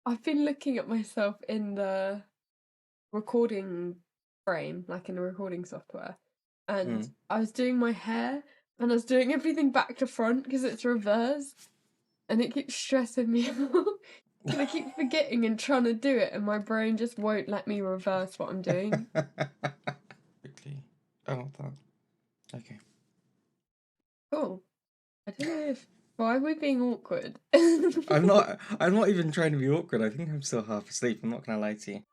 I've been looking at myself in the recording frame, like in the recording software, and I was doing my hair and I was doing everything back to front because it's reversed, and it keeps stressing me out. And I keep forgetting and trying to do it, and my brain just won't let me reverse what I'm doing. Quickly. I want that. Okay. Cool. I don't know if why are we being awkward? I'm not even trying to be awkward. I think I'm still half asleep. I'm not gonna lie to you.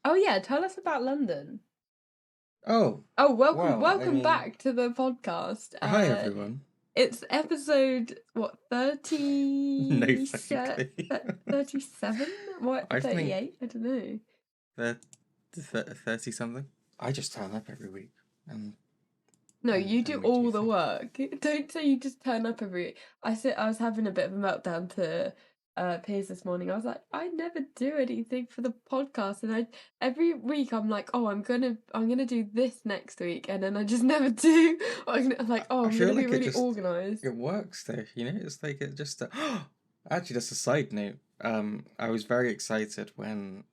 Oh yeah, tell us about London. Oh, welcome well, I mean, back to the podcast. hi everyone. It's episode, what, No 37? fucking clue. 37? What, I 38? I don't know. 30 something. I just turn up every week and No, and you do make all you the think. work. Don't say you just turn up every week. I was having a bit of a meltdown to Piers this morning. I was like, I never do anything for the podcast, and every week I'm like, oh, I'm gonna do this next week, and then I just never do. I'm like, oh, I I'm feel gonna be like really organised. it works though, you know? It's like it just actually that's a side note. I was very excited when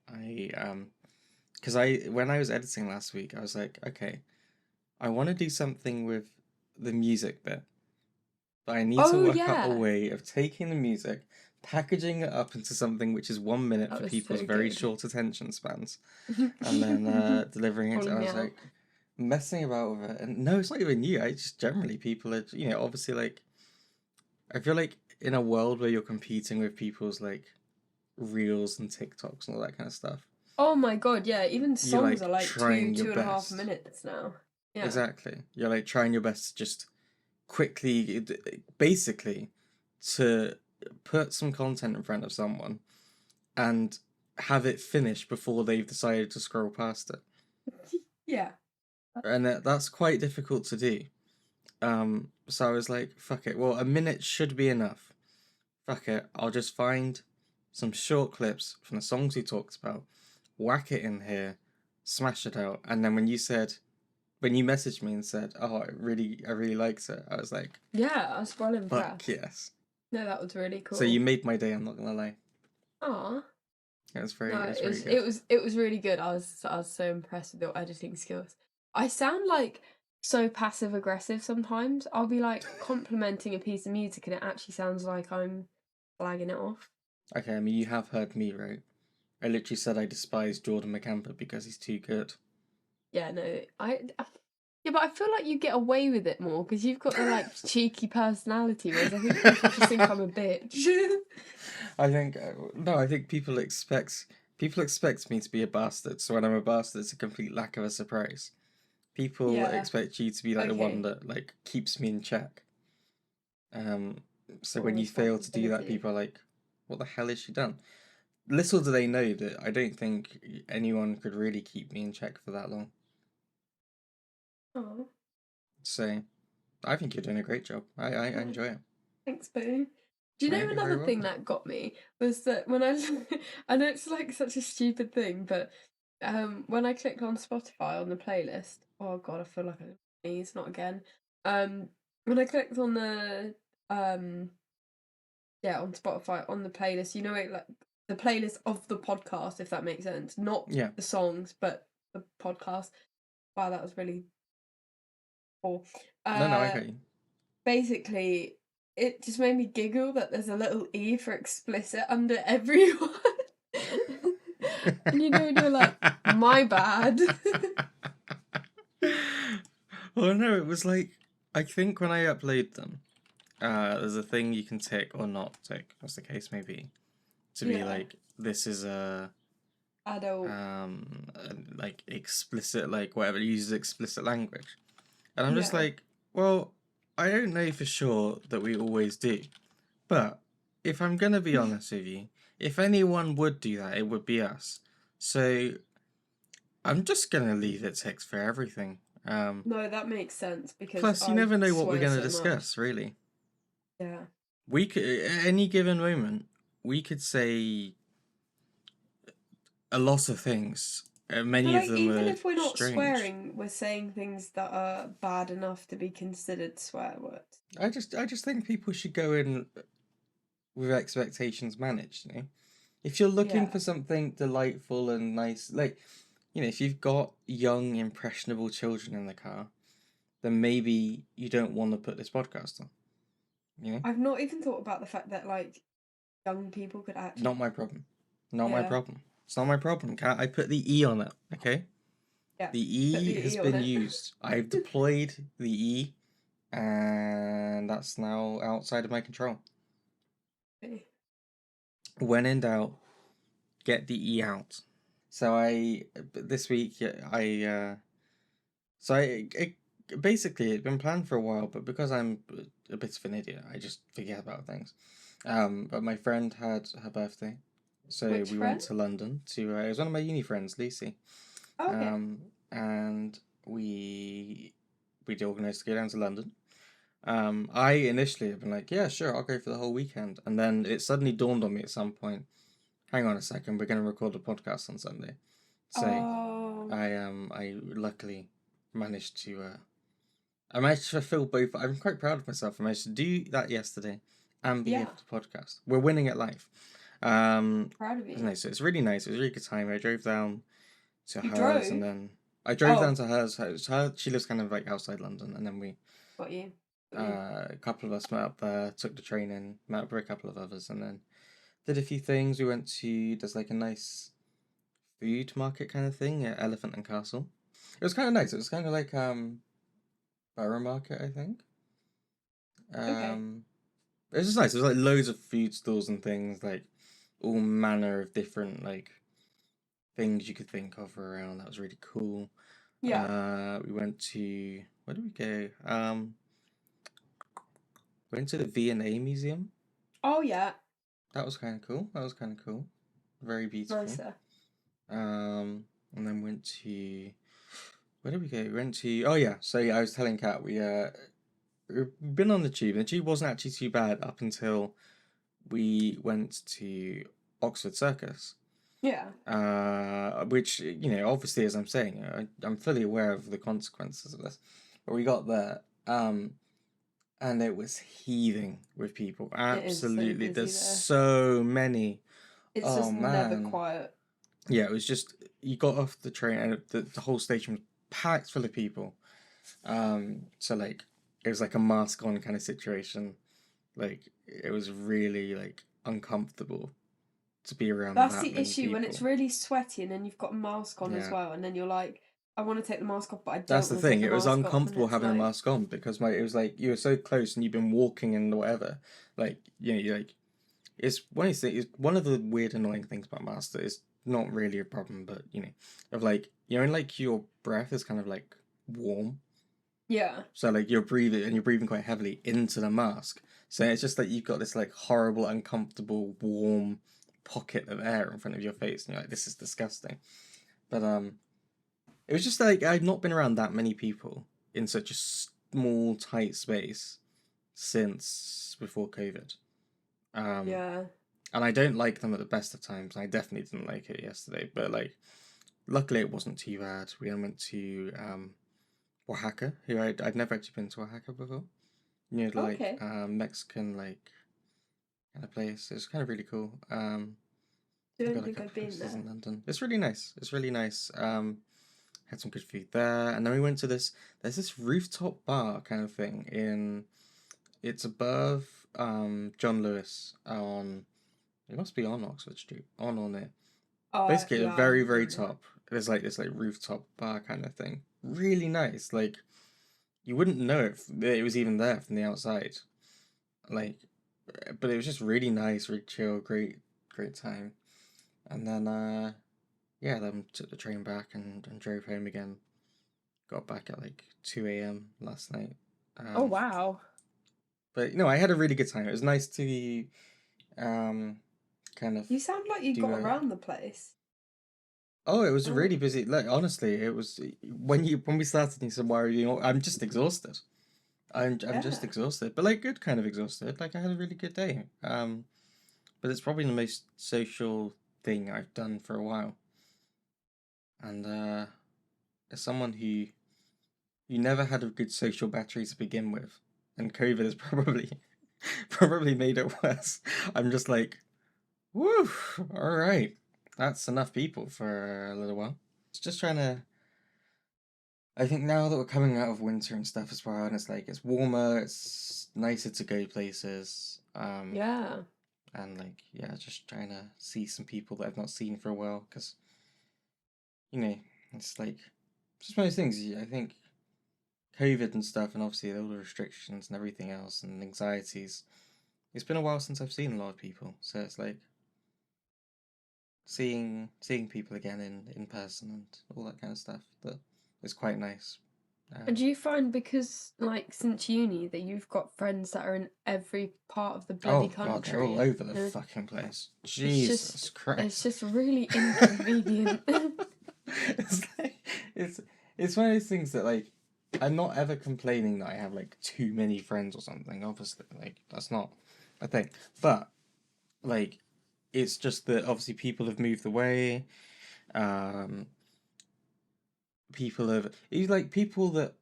because when I was editing last week, I was like, okay, I want to do something with the music bit, but I need to Oh work out a yeah, way of taking the music, packaging it up into something which is 1 minute that for was people's so very good. short attention spans, and then delivering it. Calling And I me was out. like messing about with it, and no, it's not even you. I just generally people are, obviously like I feel like in a world where you're competing with people's like reels and TikToks and all that kind of stuff, Oh my god, yeah. Even you're songs are like like trying your 2.5 best. minutes now. Yeah. Exactly. You're like trying your best to just quickly, basically, to put some content in front of someone and have it finished before they've decided to scroll past it. Yeah. And that's quite difficult to do. So I was like, fuck it. Well, a minute should be enough. Fuck it. I'll just find some short clips from the songs we talked about, whack it in here, smash it out. And then when you messaged me and said, "Oh, I really liked it," I was like, Yeah, I was well "Fuck impressed. yes!" No, that was really So you cool. made my day. I'm not gonna lie. Aw. No, It was it very was good. really good. I was so impressed with your editing skills. I sound like so passive aggressive sometimes. I'll be like complimenting a piece of music and it actually sounds like I'm flagging it off. Okay, I mean you have heard me, right? I literally said I despise Jordan McCamper because he's too good. Yeah, no, yeah, but I feel like you get away with it more because you've got the like cheeky personality, whereas I think people just think I'm a bitch. I think no, I think people expect me to be a bastard. So when I'm a bastard, it's a complete lack of a surprise. People Yeah. expect you to be like the one Okay. that like keeps me in check. Um, so More when you fail to do that, responsibility. people are like, "What the hell has she done?" Little do they know that I don't think anyone could really keep me in check for that long. Oh, So I think you're doing a great job. I oh, enjoy it. thanks, Boo. Do you know You're very another thing welcome. that got me was that when I I know it's like such a stupid thing, but when I clicked on Spotify on the playlist, oh god, I feel like I'm sneeze, not again. Um when I clicked on the um yeah, on Spotify on the playlist, you know it like the playlist of the podcast, if that makes sense. Not Yeah. the songs, but the podcast. Wow, that was really cool. No, I Uh get you. Basically, it just made me giggle that there's a little E for explicit under everyone. And you know, when you're like, my bad. Oh no, it was like I think when I upload them, there's a thing you can tick or not tick, as the case may be, to be Yeah, like this is adult. like explicit, like whatever, it uses explicit language. And I'm just Yeah. like, well, I don't know for sure that we always do. But if I'm gonna be honest with you, if anyone would do that, it would be us. So I'm just gonna leave it text for everything. No, that makes sense because Plus, you I never know what we're swear gonna so much. discuss, really. Yeah. We could, at any given moment, we could say a lot of things. I feel Many of like them even were if we're not strange. swearing, we're saying things that are bad enough to be considered swear words. I just think people should go in with expectations managed. You know, if you're looking Yeah. for something delightful and nice, like, you know, if you've got young impressionable children in the car, then maybe you don't want to put this podcast on. You know, I've not even thought about the fact that like young people could actually. not my problem. Not my Yeah. problem. It's not my problem. Can't I put the E on it? Okay. Yeah. The Put E the has E on been it. used. I've deployed the E, and that's now outside of my control. When in doubt, get the E out. So this week basically it'd been planned for a while, but because I'm a bit of an idiot, I just forget about things. But my friend had her birthday, so Which we friend? went to London to. It was one of my uni friends, Lucy. Oh, okay. And we'd organised to go down to London. I initially had been like, yeah, sure, I'll go for the whole weekend, and then it suddenly dawned on me at some point. Hang on a second, we're going to record a podcast on Sunday. So Oh, I luckily managed to I managed to fulfill both. I'm quite proud of myself. I managed to do that yesterday and be here yeah. for the podcast. We're winning at life. Um, Proud of you. no, so it's really nice. It was a really good time. I drove down to You hers, and drove? then I drove down Oh, to hers. She lives kind of like outside London, and then we got you. Got you. a couple of us met up there, took the train in, met up with a couple of others, and then did a few things. We went to there's like a nice food market kind of thing at Elephant and Castle. It was kind of nice. It was kind of like Borough Market, I think. Okay. Um, it was just nice. There was like loads of food stalls and things, like all manner of different like things you could think of around. That was really cool. Yeah. We went to where did we go? Went to the V&A Museum. Oh, yeah. That was kind of cool. That was kind of cool. Very beautiful. Nicer. And then went to where did we go? We went to oh yeah. So yeah, I was telling Kat we've been on the tube. The tube wasn't actually too bad up until we went to Oxford Circus. Yeah. Which you know, obviously, as I'm saying, I'm fully aware of the consequences of this. But we got there, and it was heaving with people. It is so Absolutely, busy there's there. so many. It's Oh just never man, quiet. yeah, it was just you got off the train and the whole station was packed full of people. So like it was like a mask on kind of situation. Like it was really like uncomfortable to be around That's that the many issue when it's people. really sweaty and then you've got a mask on as Yeah. well, and then you're like, I want to take the mask off, but I That's don't the want to take thing. the It was mask off, and uncomfortable it's having a like, mask on because it was like you were so close and you've been walking and whatever. Like you know, you like it's one of these things. It's one of the weird, annoying things about masks that is not really a problem, but you know, of like you know, and like your breath is kind of like warm, yeah, so like you're breathing quite heavily into the mask. So it's just like you've got this like horrible, uncomfortable, warm pocket of air in front of your face, and you're like, this is disgusting. But it was just like I've not been around that many people in such a small, tight space since before COVID. Um, yeah. and I don't like them at the best of times. I definitely didn't like it yesterday, but like, luckily it wasn't too bad. We went to Oaxaca. I'd never actually been to Oaxaca before. You know, like Okay. Mexican like kind of place. It's kind of really cool. I've Don't got a think couple I've of been places there. in London. It's really nice. It's really nice. Had some good food there, and then we went to there's this rooftop bar kind of thing in it's above John Lewis on it must be on Oxford Street, on or near. Basically at the Yeah, I very, have no very idea. top. There's like this like rooftop bar kind of thing. Really nice. Like you wouldn't know it was even there from the outside. Like but it was just really nice, really chill, great time. And then yeah, then took the train back and drove home again. Got back at like 2 a.m. last night. Oh, Um, wow. but I had a really good time. It was nice to um, kind of You sound like you do got a. around the place. Oh, it was a Oh, really busy. Like honestly, it was when we started. And you said, "Why are you?" I'm just exhausted. I'm just yeah. exhausted, but like good kind of exhausted. Like I had a really good day. But it's probably the most social thing I've done for a while. and as someone who never had a good social battery to begin with, and COVID has probably made it worse. I'm just like, woo, all right, that's enough people for a little while. It's just trying to. I think now that we're coming out of winter and stuff as well, and it's like it's warmer, it's nicer to go places. Yeah. And like yeah, just trying to see some people that I've not seen for a while because you know it's like just one of those things. I think COVID and stuff, and obviously all the restrictions and everything else, and anxieties. It's been a while since I've seen a lot of people, so it's like seeing people again in person and all that kind of stuff. That is quite nice. And do you find because, like, since uni, that you've got friends that are in every part of the bloody Oh god, they're all country? over the And fucking place. it's Jesus just, it's Christ. just really inconvenient. It's like it's one of those things that like I'm not ever complaining that I have like too many friends or something. Obviously, like that's not a thing. But like it's just that obviously people have moved away. Um, people have it's like people that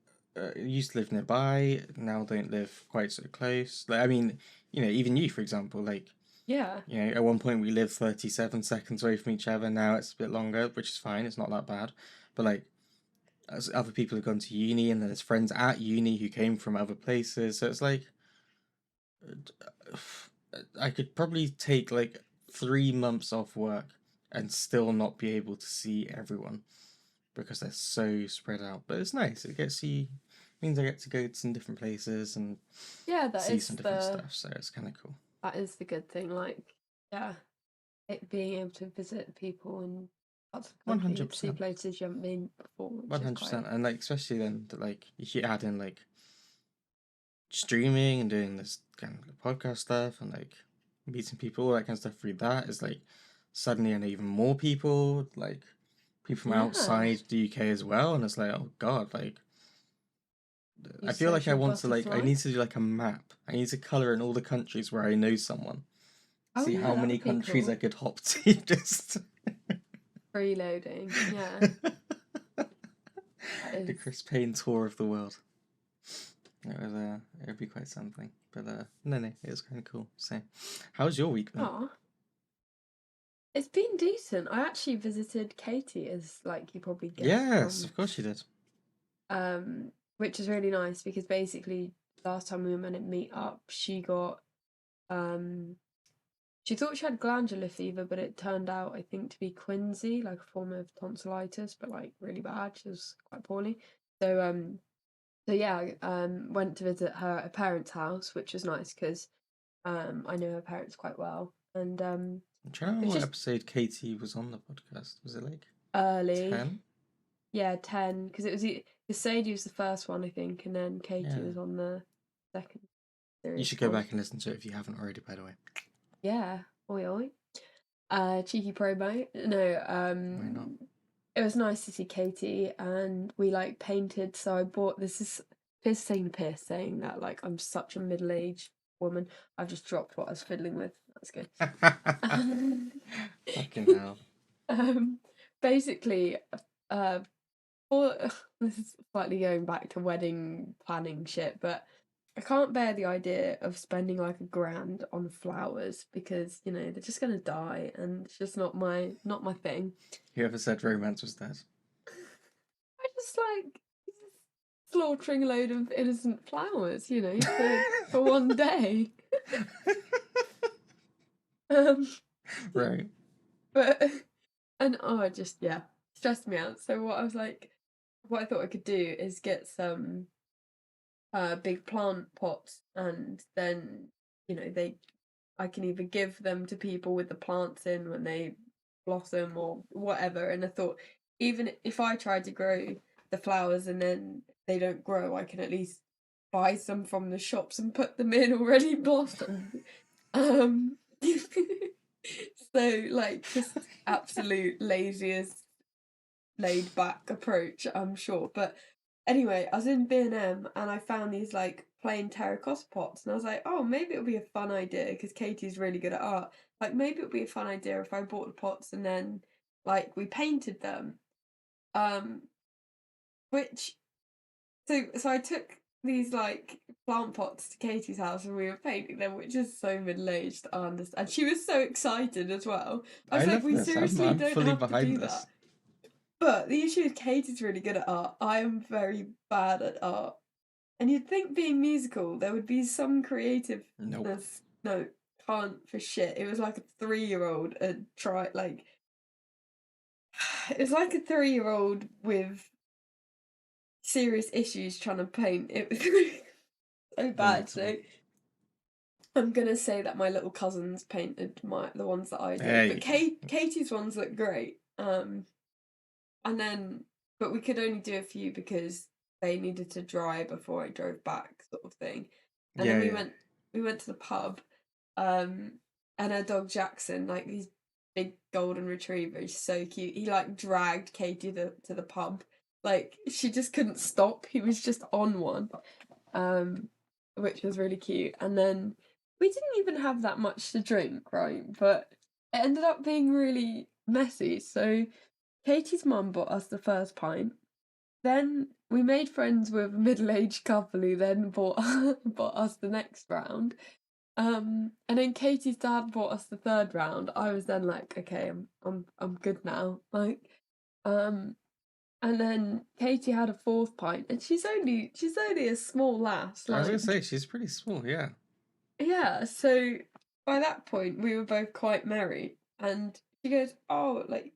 used to live nearby now don't live quite so close. Like I mean, even you, for example, like Yeah. at one point we lived 37 seconds away from each other. Now it's a bit longer, which is fine. It's not that bad. But like as other people have gone to uni, and there's friends at uni who came from other places. So it's like I could probably take like 3 months off work and still not be able to see everyone because they're so spread out. But it's nice. It gets you means I get to go to some different places and Yeah, see some different stuff. So it's kind of cool. that is the good thing. Like, yeah, it being able to visit people in parts of the One country, hundred get to see percent. places you haven't been before, which One is hundred quite. percent. And like especially then that like if you add in like streaming and doing this kind of podcast stuff and like meeting people, all that kind of stuff through that is like suddenly I know even more people, like people from Yeah, outside the UK as well, and it's like oh god, like you I feel like I social want to like I butterfly. need to do like a map. I need to color in all the countries where I know someone. Oh See yeah, how that many would be countries I cool. could hop to just Freeloading, yeah, that the is. Chris Payne tour of the world. It would be quite something. But no, it was kind of cool. So, how's your week been? Oh, it's been decent. I actually visited Katie, as like you probably guessed Yes, from, of course you did. which is really nice because basically last time we were meant to meet up, um she thought she had glandular fever, but it turned out I think to be quinsy, like a form of tonsillitis, but like really bad. She was quite poorly. So so yeah, went to visit her at her parents' house, which was nice because I know her parents quite well, and I'm trying to it remember was what just episode Katie was on the podcast. Was it like early. 10? Yeah, 10, because it was Sadie was the first one, I think, and then Katie Yeah. was on the second You serious should go one. back and listen to it if you haven't already, by the way. Yeah, oi oi. Cheeky promo. No, Why not? it was nice to see Katie, and we like painted. So I bought this is piss taking the piss saying that like I'm such a middle aged woman. I've just dropped what I was fiddling with. That's good. Fucking hell. um, basically, uh, for this is slightly going back to wedding planning shit, but I can't bear the idea of spending like $1,000 on flowers because they're just gonna die, and it's just not my thing. Whoever said romance was dead. I just like slaughtering a load of innocent flowers, for one day. Um, Right. but and oh, it just yeah, stressed me out. So what I thought I could do is get some big plant pots, and then they I can either give them to people with the plants in when they blossom or whatever. And I thought even if I tried to grow the flowers and then they don't grow, I can at least buy some from the shops and put them in already blossomed. Um so like just absolute laziest laid back approach, I'm sure. But anyway, I was in B&M and I found these like plain terracotta pots, and I was like, oh, maybe it'll be a fun idea because Katie's really good at art. Like maybe it'll be a fun idea if I bought the pots and then like we painted them. Um, which so I took these like plant pots to Katie's house and we were painting them, which is so middle aged. I understand. And she was so excited as well. I I was like, love we this. seriously I'm don't fully have to behind do this. that. But the issue is Katie's really good at art. I am very bad at art. And you'd think being musical, there would be some creativeness. Nope. No, can't for shit. It was like a 3-year-old it was like a 3-year-old with serious issues trying to paint. It was so bad. Relatable. So I'm gonna say that my little cousins painted the ones that I There did. you But go. Katie's ones look great. And then but we could only do a few because they needed to dry before I drove back, sort of thing. And then Yeah, yeah. we went to the pub, and our dog Jackson, like these big golden retriever, he's so cute. He like dragged Katie to the pub. Like she just couldn't stop. He was just on one. Um, which was really cute. And then we didn't even have that much to drink, right? But it ended up being really messy. So Katie's mum bought us the first pint. Then we made friends with a middle-aged couple who then bought bought us the next round. And then Katie's dad bought us the third round. I was then like, okay, I'm good now. Like, and then Katie had a fourth pint, and she's only a small lass. I was gonna Like, say she's pretty small. Yeah. yeah. So by that point, we were both quite merry, and she goes, "Oh, like,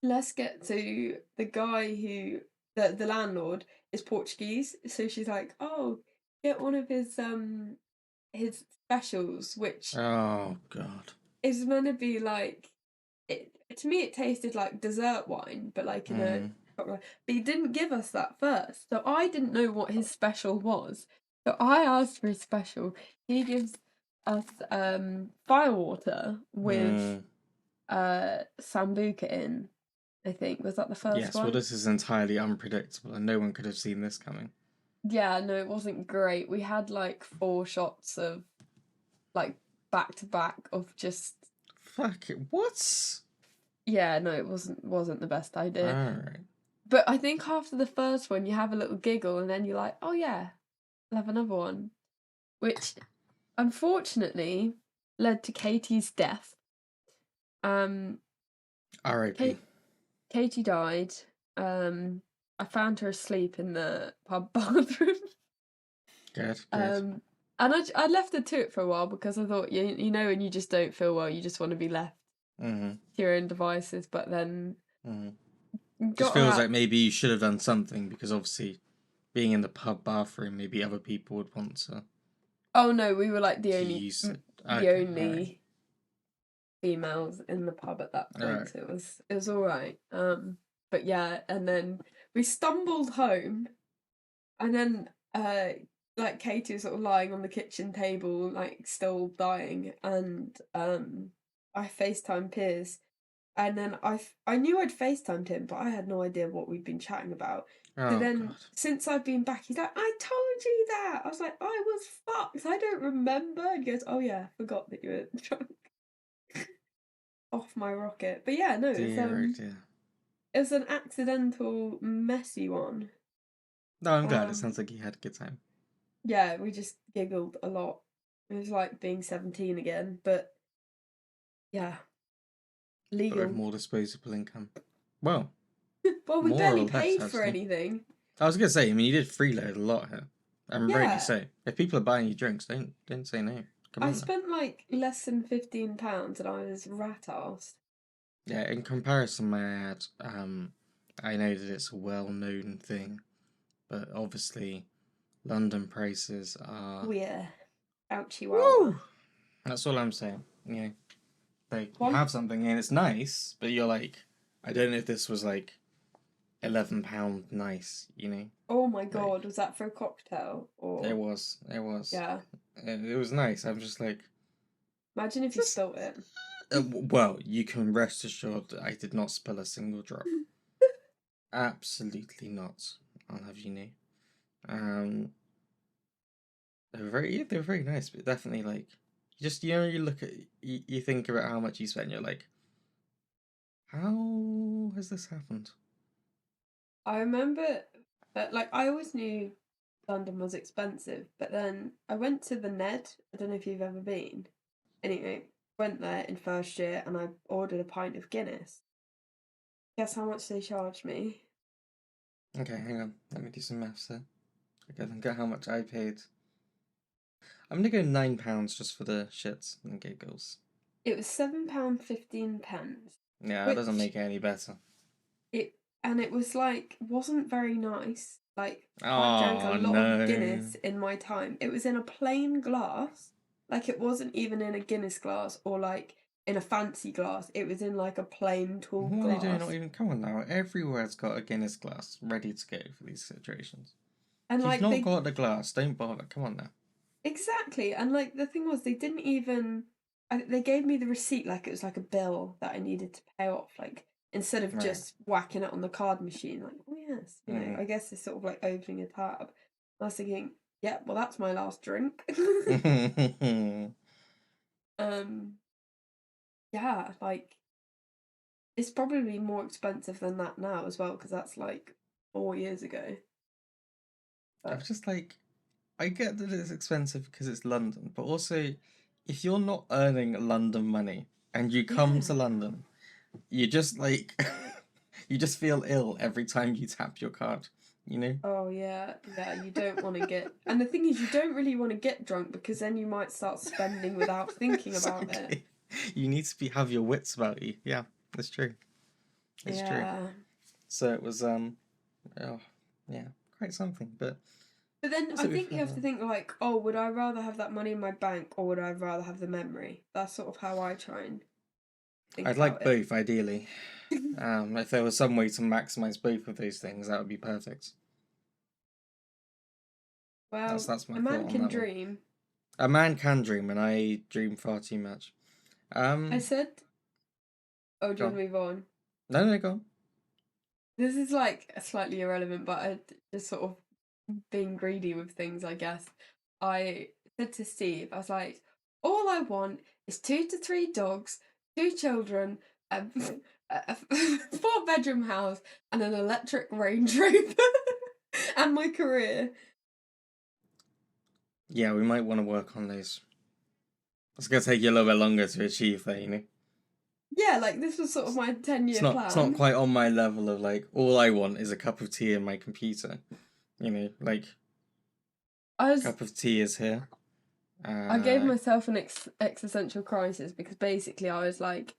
let's get to the guy who the landlord is Portuguese." So she's like, "Oh, get one of his specials, which Oh God. is meant to be like it." To me, it tasted like dessert wine, but like in a. Mm. But he didn't give us that first, so I didn't know what his special was. So I asked for his special. He gives us firewater with Mm. sambuca in. I think was that the first Yes. Well, one. this is entirely unpredictable, and no one could have seen this coming. Yeah, no, it wasn't great. We had like 4 shots of like back to back of just Fuck it. What? yeah, no, it wasn't the best All idea. right. But I think after the first one you have a little giggle and then you're like, oh yeah, I'll have another one. Which unfortunately led to Katie's death. R.I.P. Katie died. I found her asleep in the pub bathroom. Good. Good. And I left her to it for a while because I thought you know when you just don't feel well, you just want to be left Mm-hmm. to your own devices. But then Just got her feels out. like maybe you should have done something because obviously being in the pub bathroom, maybe other people would want Oh no, we were like to use it. the Okay. only females in the pub at that All point, right. so it was all right. But yeah, and then we stumbled home, and then like Katie was sort of lying on the kitchen table, like still dying, and I FaceTime Piers, and then I knew I'd FaceTimed him, but I had no idea what we'd been chatting about. So Oh then, God. since I've been back, he's like, "I told you that." I was like, "I was fucked. I don't remember." And he goes, "Oh yeah, forgot that you were drunk." Off my rocket. But yeah, no, Dear, oh dear. it was an accidental, messy one. No, I'm glad. It Um, sounds like you had a good time. yeah, we just giggled a lot. It was like being 17 again, but yeah, But with legal. more disposable income. Well, Well, we more or barely less, paid for actually. anything. I was gonna say, I mean, you did freeload a lot here. And rightly Yeah, so. If people are buying you drinks, don't say no. Come I on now. spent like less than £15 and I was rat-arsed. Yeah, in comparison, may I add, I know that it's a well-known thing, but obviously, London prices are. We're ouchie wawa. Woo! That's all I'm saying. Yeah, like you One, have something and it's nice, but you're like, I don't know if this was like £11 nice, you know? oh my Like god, was that for a cocktail? it Or, was, it was, yeah. it was nice. I'm just like, Imagine if you just spilt it. well, you can rest assured that I did not spill a single drop. Absolutely not. I'll have you know. Um, they were very nice, but definitely like, you look at, you think about how much you spent, you're like, how has this happened? I remember that, like, I always knew London was expensive, but then I went to the Ned. I don't know if you've ever been. Anyway, went there in first year and I ordered a pint of Guinness. Guess how much they charged me? Okay, hang on. Let me do some maths there. Okay, then get how much I paid. I'm gonna go £9 just for the shits and giggles. It was £7.15, Yeah, that doesn't which make it any better. it and it was like wasn't very nice. Like I drank a Oh lot of no. Guinness in my time. It was in a plain glass. Like it wasn't even in a Guinness glass or like in a fancy glass. It was in like a plain tall What are you doing? Not glass. even. Come on now. Everywhere's got a Guinness glass ready to go for these situations. And If you've like not got the glass, don't bother. Come on now. exactly. And like the thing was they didn't even they gave me the receipt like it was like a bill that I needed to pay off like instead of Right. just whacking it on the card machine like oh yes, I guess it's sort of like opening a tab. I was thinking, yeah, well that's my last drink. Mm. um yeah, like it's probably more expensive than that now as well because that's like 4 years ago. I was But just like, I get that it's expensive because it's London, but also, if you're not earning London money and you come yeah. to London, you just like, you just feel ill every time you tap your card, you know? Oh yeah, yeah, you don't want to get and the thing is you don't really want to get drunk because then you might start spending without thinking about it. Exactly. You need to have your wits about you. Yeah, that's true. It's true. Yeah. So it was oh yeah, quite something. But But then I also think you have to think like, oh, would I rather have that money in my bank or would I rather have the memory? That's sort of how I try and think I'd like about it. both ideally. If there was some way to maximize both of those things, that would be perfect. Well, That's my a thought man on can that one. dream. A man can dream, and I dream far too much. I Um, said, oh, do go you want on. to move on? No, no, go on. This is like slightly irrelevant, but I just sort of being greedy with things, I guess. I said to Steve, I was like, all I want is 2 to 3 dogs, 2 children, a 4 bedroom house, and an electric Range Rover, and my career. Yeah, we might want to work on those. It's gonna take you a little bit longer to achieve that, you know. Yeah, like this was sort of my 10 It's year not. It's not plan. quite on my level of like all I want is a cup of tea and my computer. You know, like I was cup of tea is here. I gave Uh, myself an existential crisis because basically I was like,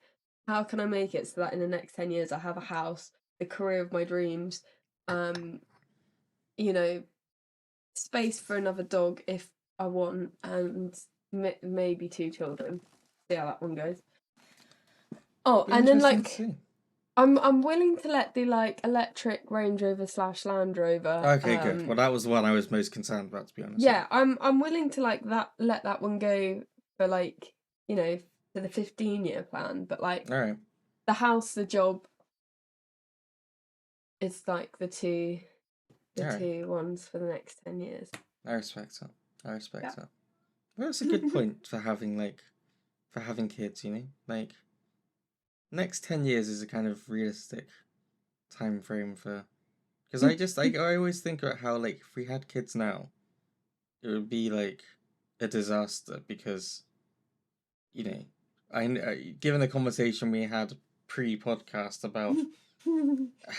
how can I make it so that in the next 10 years I have a house, the career of my dreams, um, you know, space for another dog if I want, and maybe 2 children. See how that one goes. Oh, be and then interesting to like see. I'm willing to let the like electric Range Rover slash Land Rover. Okay, good. Well, that was the one I was most concerned about, to be honest. Yeah, I'm willing to like that let that one go for like for the 15-year plan, but like All right. the house, the job, is like the All right. two ones for the next 10 years. I respect that. I respect Yeah. that. Well, that's a good point for having kids. You know, like next 10 years is a kind of realistic time frame for. Because I always think about how like if we had kids now, it would be like a disaster because you know given the conversation we had pre-podcast about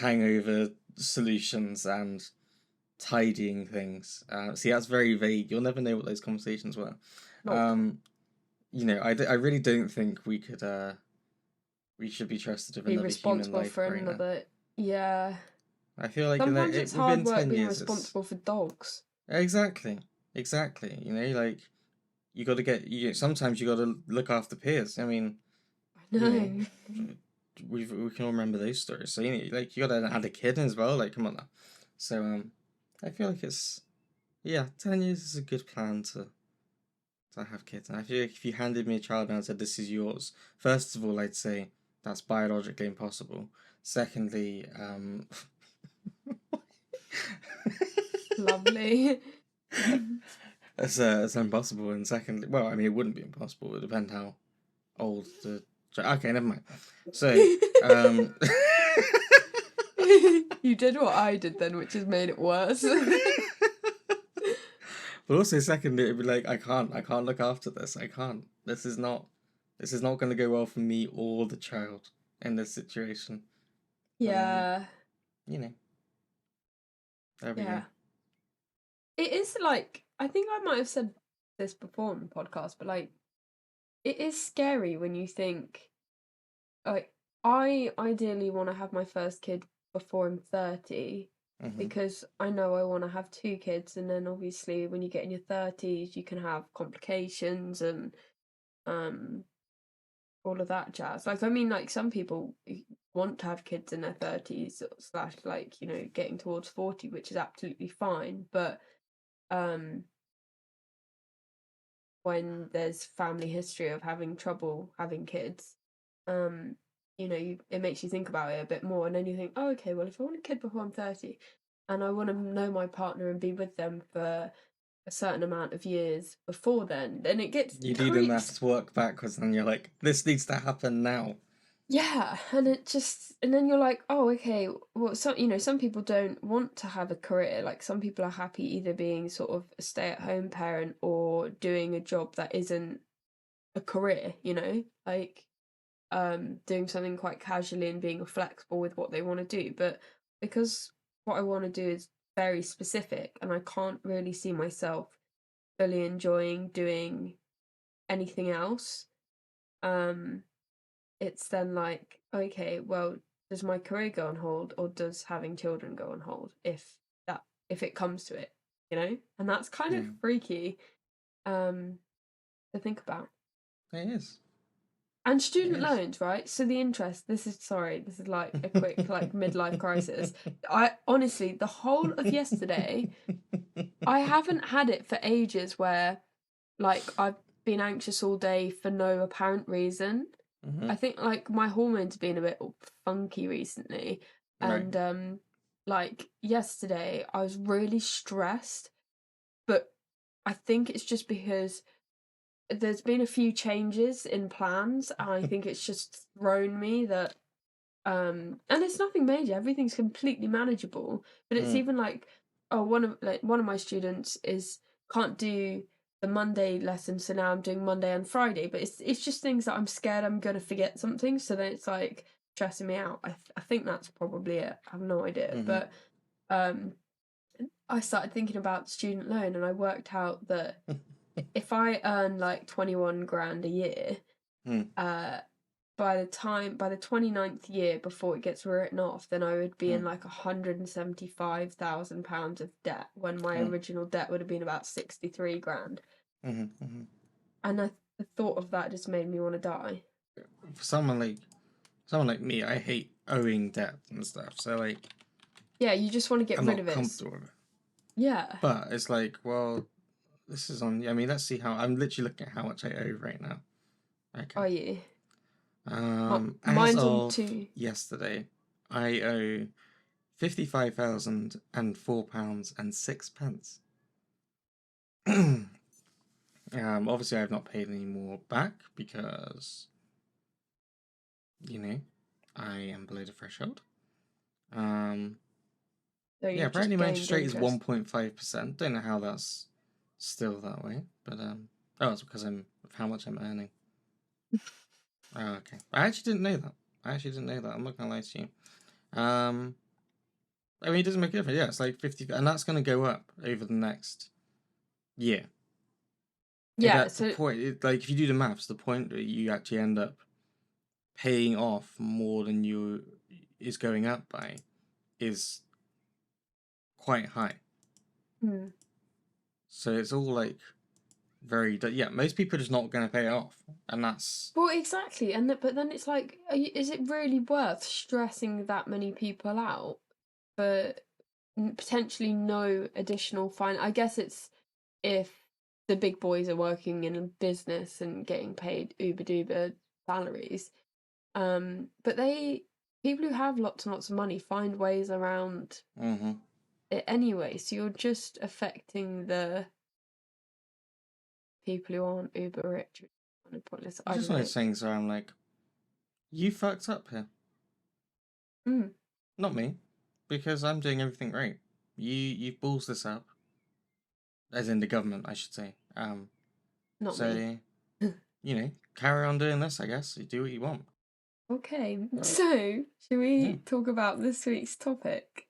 hangover solutions and tidying things. See, that's very vague. You'll never know what those conversations were. Nope. I really don't think we should be trusted with Be another human responsible life for right now. another. Yeah. I feel like Sometimes it's hard within work 10 being years, it's responsible for dogs. exactly, exactly. You know, like you got to sometimes you got to look after peers. I mean, I you know, know. we can all remember those stories. So like you got to add a kid in as well. Like, come on now. So I feel like it's yeah, 10 years is a good plan to have kids. And I feel like if you handed me a child and said this is yours, first of all, I'd say that's biologically impossible. Secondly, Lovely. it's impossible. And secondly, well, I mean, it wouldn't be impossible. It would depend how old the. Okay, never mind. So, um, You did what I did then, which has made it worse. But also, secondly, it'd be like, I can't look after this. I can't. This is not going to go well for me or the child in this situation. But, Yeah, you know, there we go. yeah. It is like, I think I might have said this before on the podcast, but like, it is scary when you think, like, I ideally want to have my first kid before I'm 30 Mm-hmm. because I know I want to have two kids, and then obviously when you get in your 30s, you can have complications and um all of that jazz. Like, I mean, like some people want to have kids in their 30s slash like, you know, getting towards 40, which is absolutely fine. But um when there's family history of having trouble having kids, um, you know, it makes you think about it a bit more, and then you think, oh, okay, well, if I want a kid before I'm 30, and I want to know my partner and be with them for a certain amount of years before then it gets You need enough creeps. to work backwards, and you're like, this needs to happen now. Yeah, and it just, and then you're like, oh, okay, well, some, you know, some people don't want to have a career. Like, some people are happy either being sort of a stay-at-home parent or doing a job that isn't a career, you know, like doing something quite casually and being flexible with what they want to do. But because what I want to do is very specific, and I can't really see myself fully enjoying doing anything else, um it's then like, okay, well, does my career go on hold, or does having children go on hold that if it comes to it, you know? And that's kind of Yeah, freaky um to think about. it is. And It student is. loans, right? So the interest, this is like a quick like midlife crisis. I honestly, the whole of yesterday, I haven't had it for ages where like I've been anxious all day for no apparent reason. Mm-hmm. I think like my hormones been a bit funky recently, Right. and like yesterday I was really stressed, but I think it's just because there's been a few changes in plans, and I think it's just thrown me that and it's nothing major, everything's completely manageable, but it's Mm. even like, oh, one of my students is can't do the Monday lesson, so now I'm doing Monday and Friday, but it's just things that I'm scared I'm gonna forget something, so then it's like stressing me out. I think that's probably it. I have no idea. Mm-hmm. But um I started thinking about student loan, and I worked out that if I earn like 21 grand a year, Mm. uh by the 29th year before it gets written off, then I would be Mm. in like £175,000 of debt when my Mm. original debt would have been about 63 grand. Mm-hmm. Mm-hmm. And the thought of that just made me want to die. For someone like me, I hate owing debt and stuff. So like, Yeah, you just want to get I'm rid not of it. comfortable with it. Yeah. But it's like, well, this is on. I mean, let's see how. I'm literally looking at how much I owe right now. Okay. Are you? As Mine's on of two. yesterday, I owe £55,004.06. Obviously, I have not paid any more back because, you know, I am below the threshold. So Yeah, you've just apparently my interest gained rate is interest. 1.5%. Don't know how that's still that way, but oh, it's because of how much I'm earning. Oh, okay. I actually didn't know that. I'm not gonna lie to you. Um, I mean, it doesn't make a difference. Yeah, it's like 50, and that's gonna go up over the next year. If Yeah, at the so point, like if you do the maths, the point that you actually end up paying off more than you is going up by is quite high. hmm. So it's all like very yeah. Most people are just not going to pay it off, and that's Well, exactly. But then it's like, is it really worth stressing that many people out for potentially no additional fine? I guess it's if the big boys are working in a business and getting paid uber duper salaries. But people who have lots and lots of money find ways around mm-hmm. it anyway. So you're just affecting the people who aren't uber rich. Kind of pointless. It's I just don't one of know. those things where I'm like, you fucked up here, Mm. not me. because I'm doing everything right. You've balls this up, as in the government, I should say. Not me. So carry on doing this. I guess you do what you want. Okay, so should Yeah. we talk about this week's topic?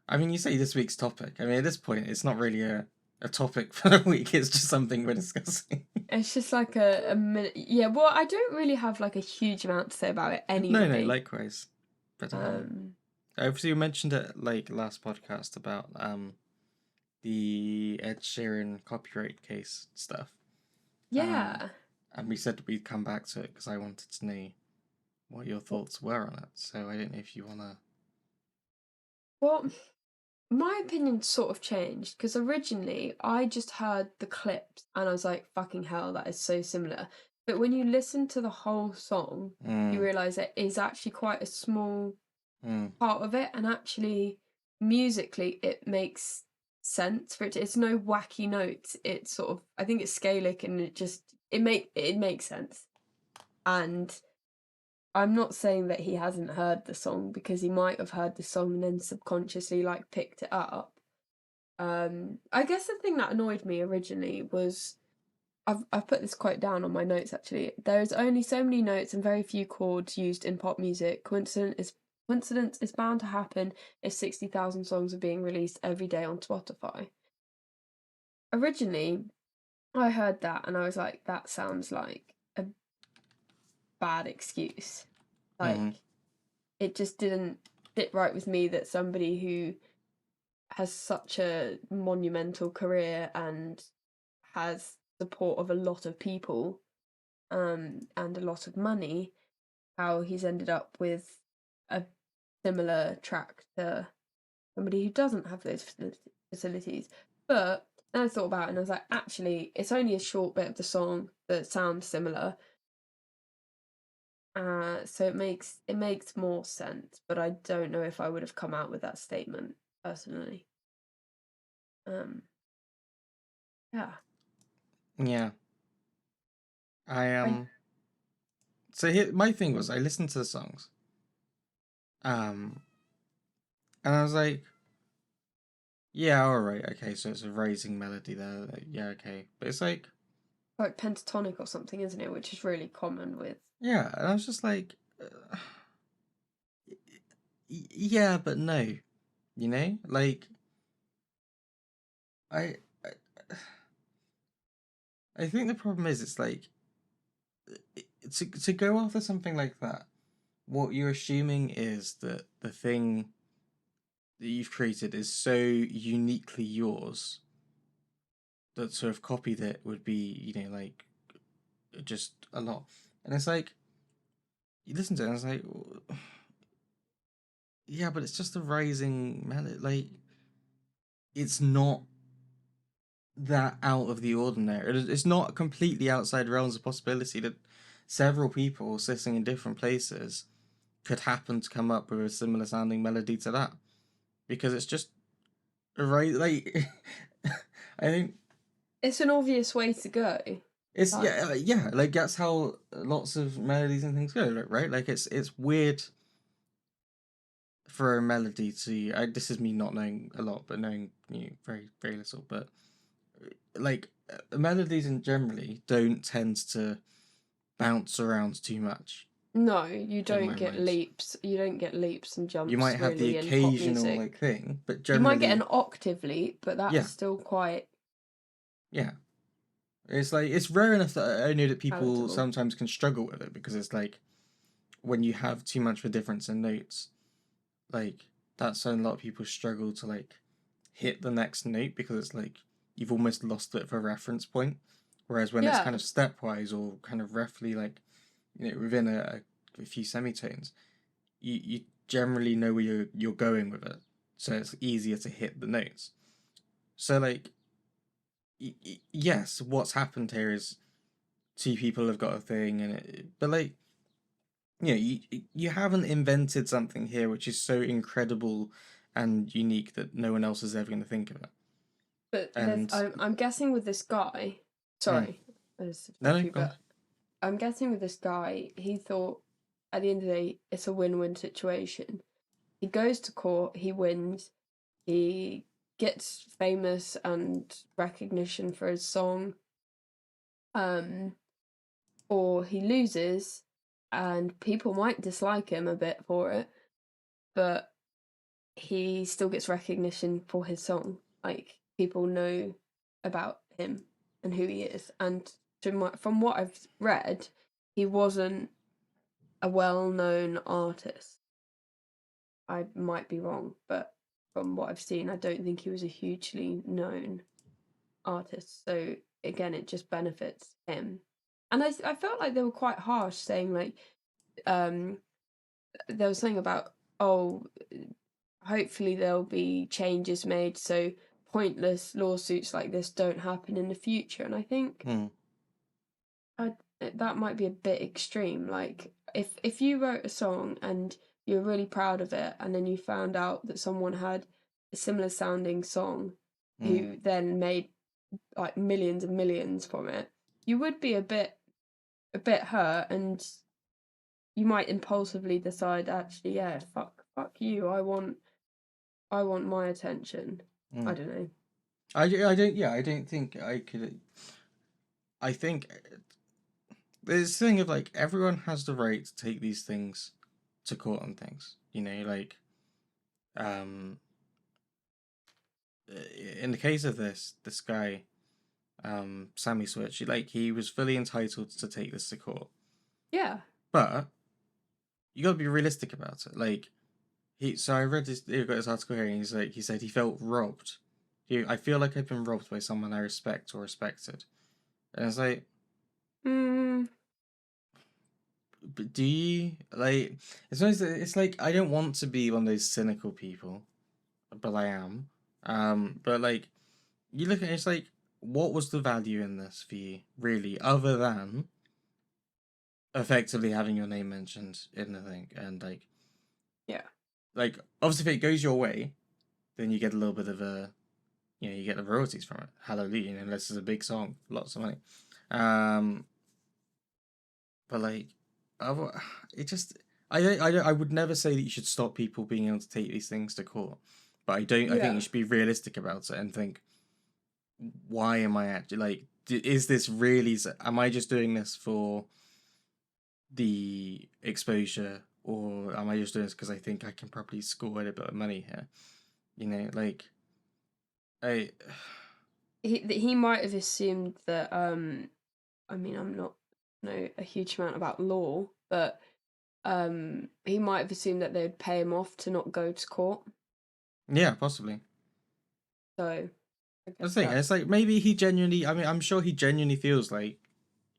I mean, you say this week's topic. I mean, at this point, it's not really a topic for the week. It's just something we're discussing. It's just like a minute. Yeah, well, I don't really have like a huge amount to say about it No, anyway. likewise. But obviously you mentioned it like last podcast about the Ed Sheeran copyright case stuff. Yeah. And we said we'd come back to it because I wanted to know what your thoughts were on it. So I don't know if you wanna. Well, my opinion sort of changed because originally I just heard the clips and I was like, fucking hell, that is so similar. But when you listen to the whole song, you realise it is actually quite a small part of it, and actually musically it makes sense for it it's no wacky notes. It's sort of, I think it's scalic, and it makes sense. And I'm not saying that he hasn't heard the song, because he might have heard the song and then subconsciously like picked it up. I guess the thing that annoyed me originally was, I've put this quote down on my notes actually. There is only so many notes and very few chords used in pop music. Coincidence is bound to happen if 60,000 songs are being released every day on Spotify. Originally, I heard that and I was like, that sounds like a bad excuse. Like, it just didn't fit right with me that somebody who has such a monumental career and has support of a lot of people, and a lot of money, how he's ended up with a similar track to somebody who doesn't have those facilities. But then I thought about it and I was like, actually, it's only a short bit of the song that sounds similar. So it makes more sense, but I don't know if I would have come out with that statement personally. Yeah. Yeah. I So here, my thing was I listened to the songs. And I was like, yeah, all right, okay, so it's a rising melody there. Yeah, okay, but it's like pentatonic or something, isn't it? Which is really common with. yeah, and I was just like, yeah, but no, like I, I, I think the problem is it's like to go after something like that. What you're assuming is that the thing that you've created is so uniquely yours that to have copied it would be, like just a lot. And it's like you listen to it and it's like yeah, but it's just a rising melody. Like it's not that out of the ordinary. It's not completely outside realms of possibility that several people sitting in different places could happen to come up with a similar sounding melody to that, because it's just right. Like I think It's an obvious way to go. it's Like, yeah. Like that's how lots of melodies and things go, right? Like it's weird for a melody to. This is me not knowing a lot, but knowing very very little. But like melodies in generally don't tend to bounce around too much. no, you In my don't get mind, leaps. You don't get leaps and you jumps might have the really in pop occasional music. like thing, but You might get generally, an octave leap, but that's yeah, still quite yeah. It's like it's rare enough that I know that people palatable. sometimes can struggle with it, because it's like when you have too much of a difference in notes, like that's when a lot of people struggle to like hit the next note, because it's like you've almost lost it for a reference point. Whereas when it's Yeah, kind of stepwise or kind of roughly like within a few semitones, you generally know where you're going with it, so it's easier to hit the notes. So like yes, what's happened here is two people have got a thing, but like you haven't invented something here which is so incredible and unique that no one else is ever going to think of it. but And I'm guessing with this guy. mm, Sorry, I just no, stopped no, you, go on. but I'm guessing with this guy, he thought at the end of the day, it's a win-win situation. he goes to court, he wins, he gets famous and recognition for his song, um, or he loses, and people might dislike him a bit for it, but he still gets recognition for his song. Like, people know about him and who he is. And from what I've read, he wasn't a well-known artist. I might be wrong, but from what I've seen, I don't think he was a hugely known artist. So again, it just benefits him. And I felt like they were quite harsh, saying like, there was something about, oh, hopefully there'll be changes made so pointless lawsuits like this don't happen in the future. And I think that might be a bit extreme. Like, if you wrote a song and you're really proud of it, and then you found out that someone had a similar sounding song who then made like millions and millions from it, you would be a bit hurt, and you might impulsively decide, actually, yeah, fuck you, I want my attention. I don't know. I don't think I could. I think there's this thing of like everyone has the right to take these things to court and things. You know, like um, in the case of this guy, Sammy Switch, like he was fully entitled to take this to court. Yeah. But you gotta be realistic about it. Like so I read this. He got this article here, and he said he felt robbed. I feel like I've been robbed by someone I respect or respected, and it's like, but do you like? It's like I don't want to be one of those cynical people, but I am. But like you look at it, it's like, what was the value in this for you, really, other than effectively having your name mentioned in the thing, and like, Yeah. like obviously if it goes your way, then you get a little bit of a, you get the royalties from it. Hallelujah, this is a big song, lots of money. But like, it just, I would never say that you should stop people being able to take these things to court. But I don't. I think Yeah. you should be realistic about it and think, why am I actually like? Is this really? Am I just doing this for the exposure, or am I just doing this because I think I can probably score a bit of money here? Like, I. He might have assumed that I mean, I'm not know a huge amount about law, but he might have assumed that they'd pay him off to not go to court. Yeah, possibly. So I That's guess the thing. And that. it's like maybe he genuinely. I mean, I'm sure he genuinely feels like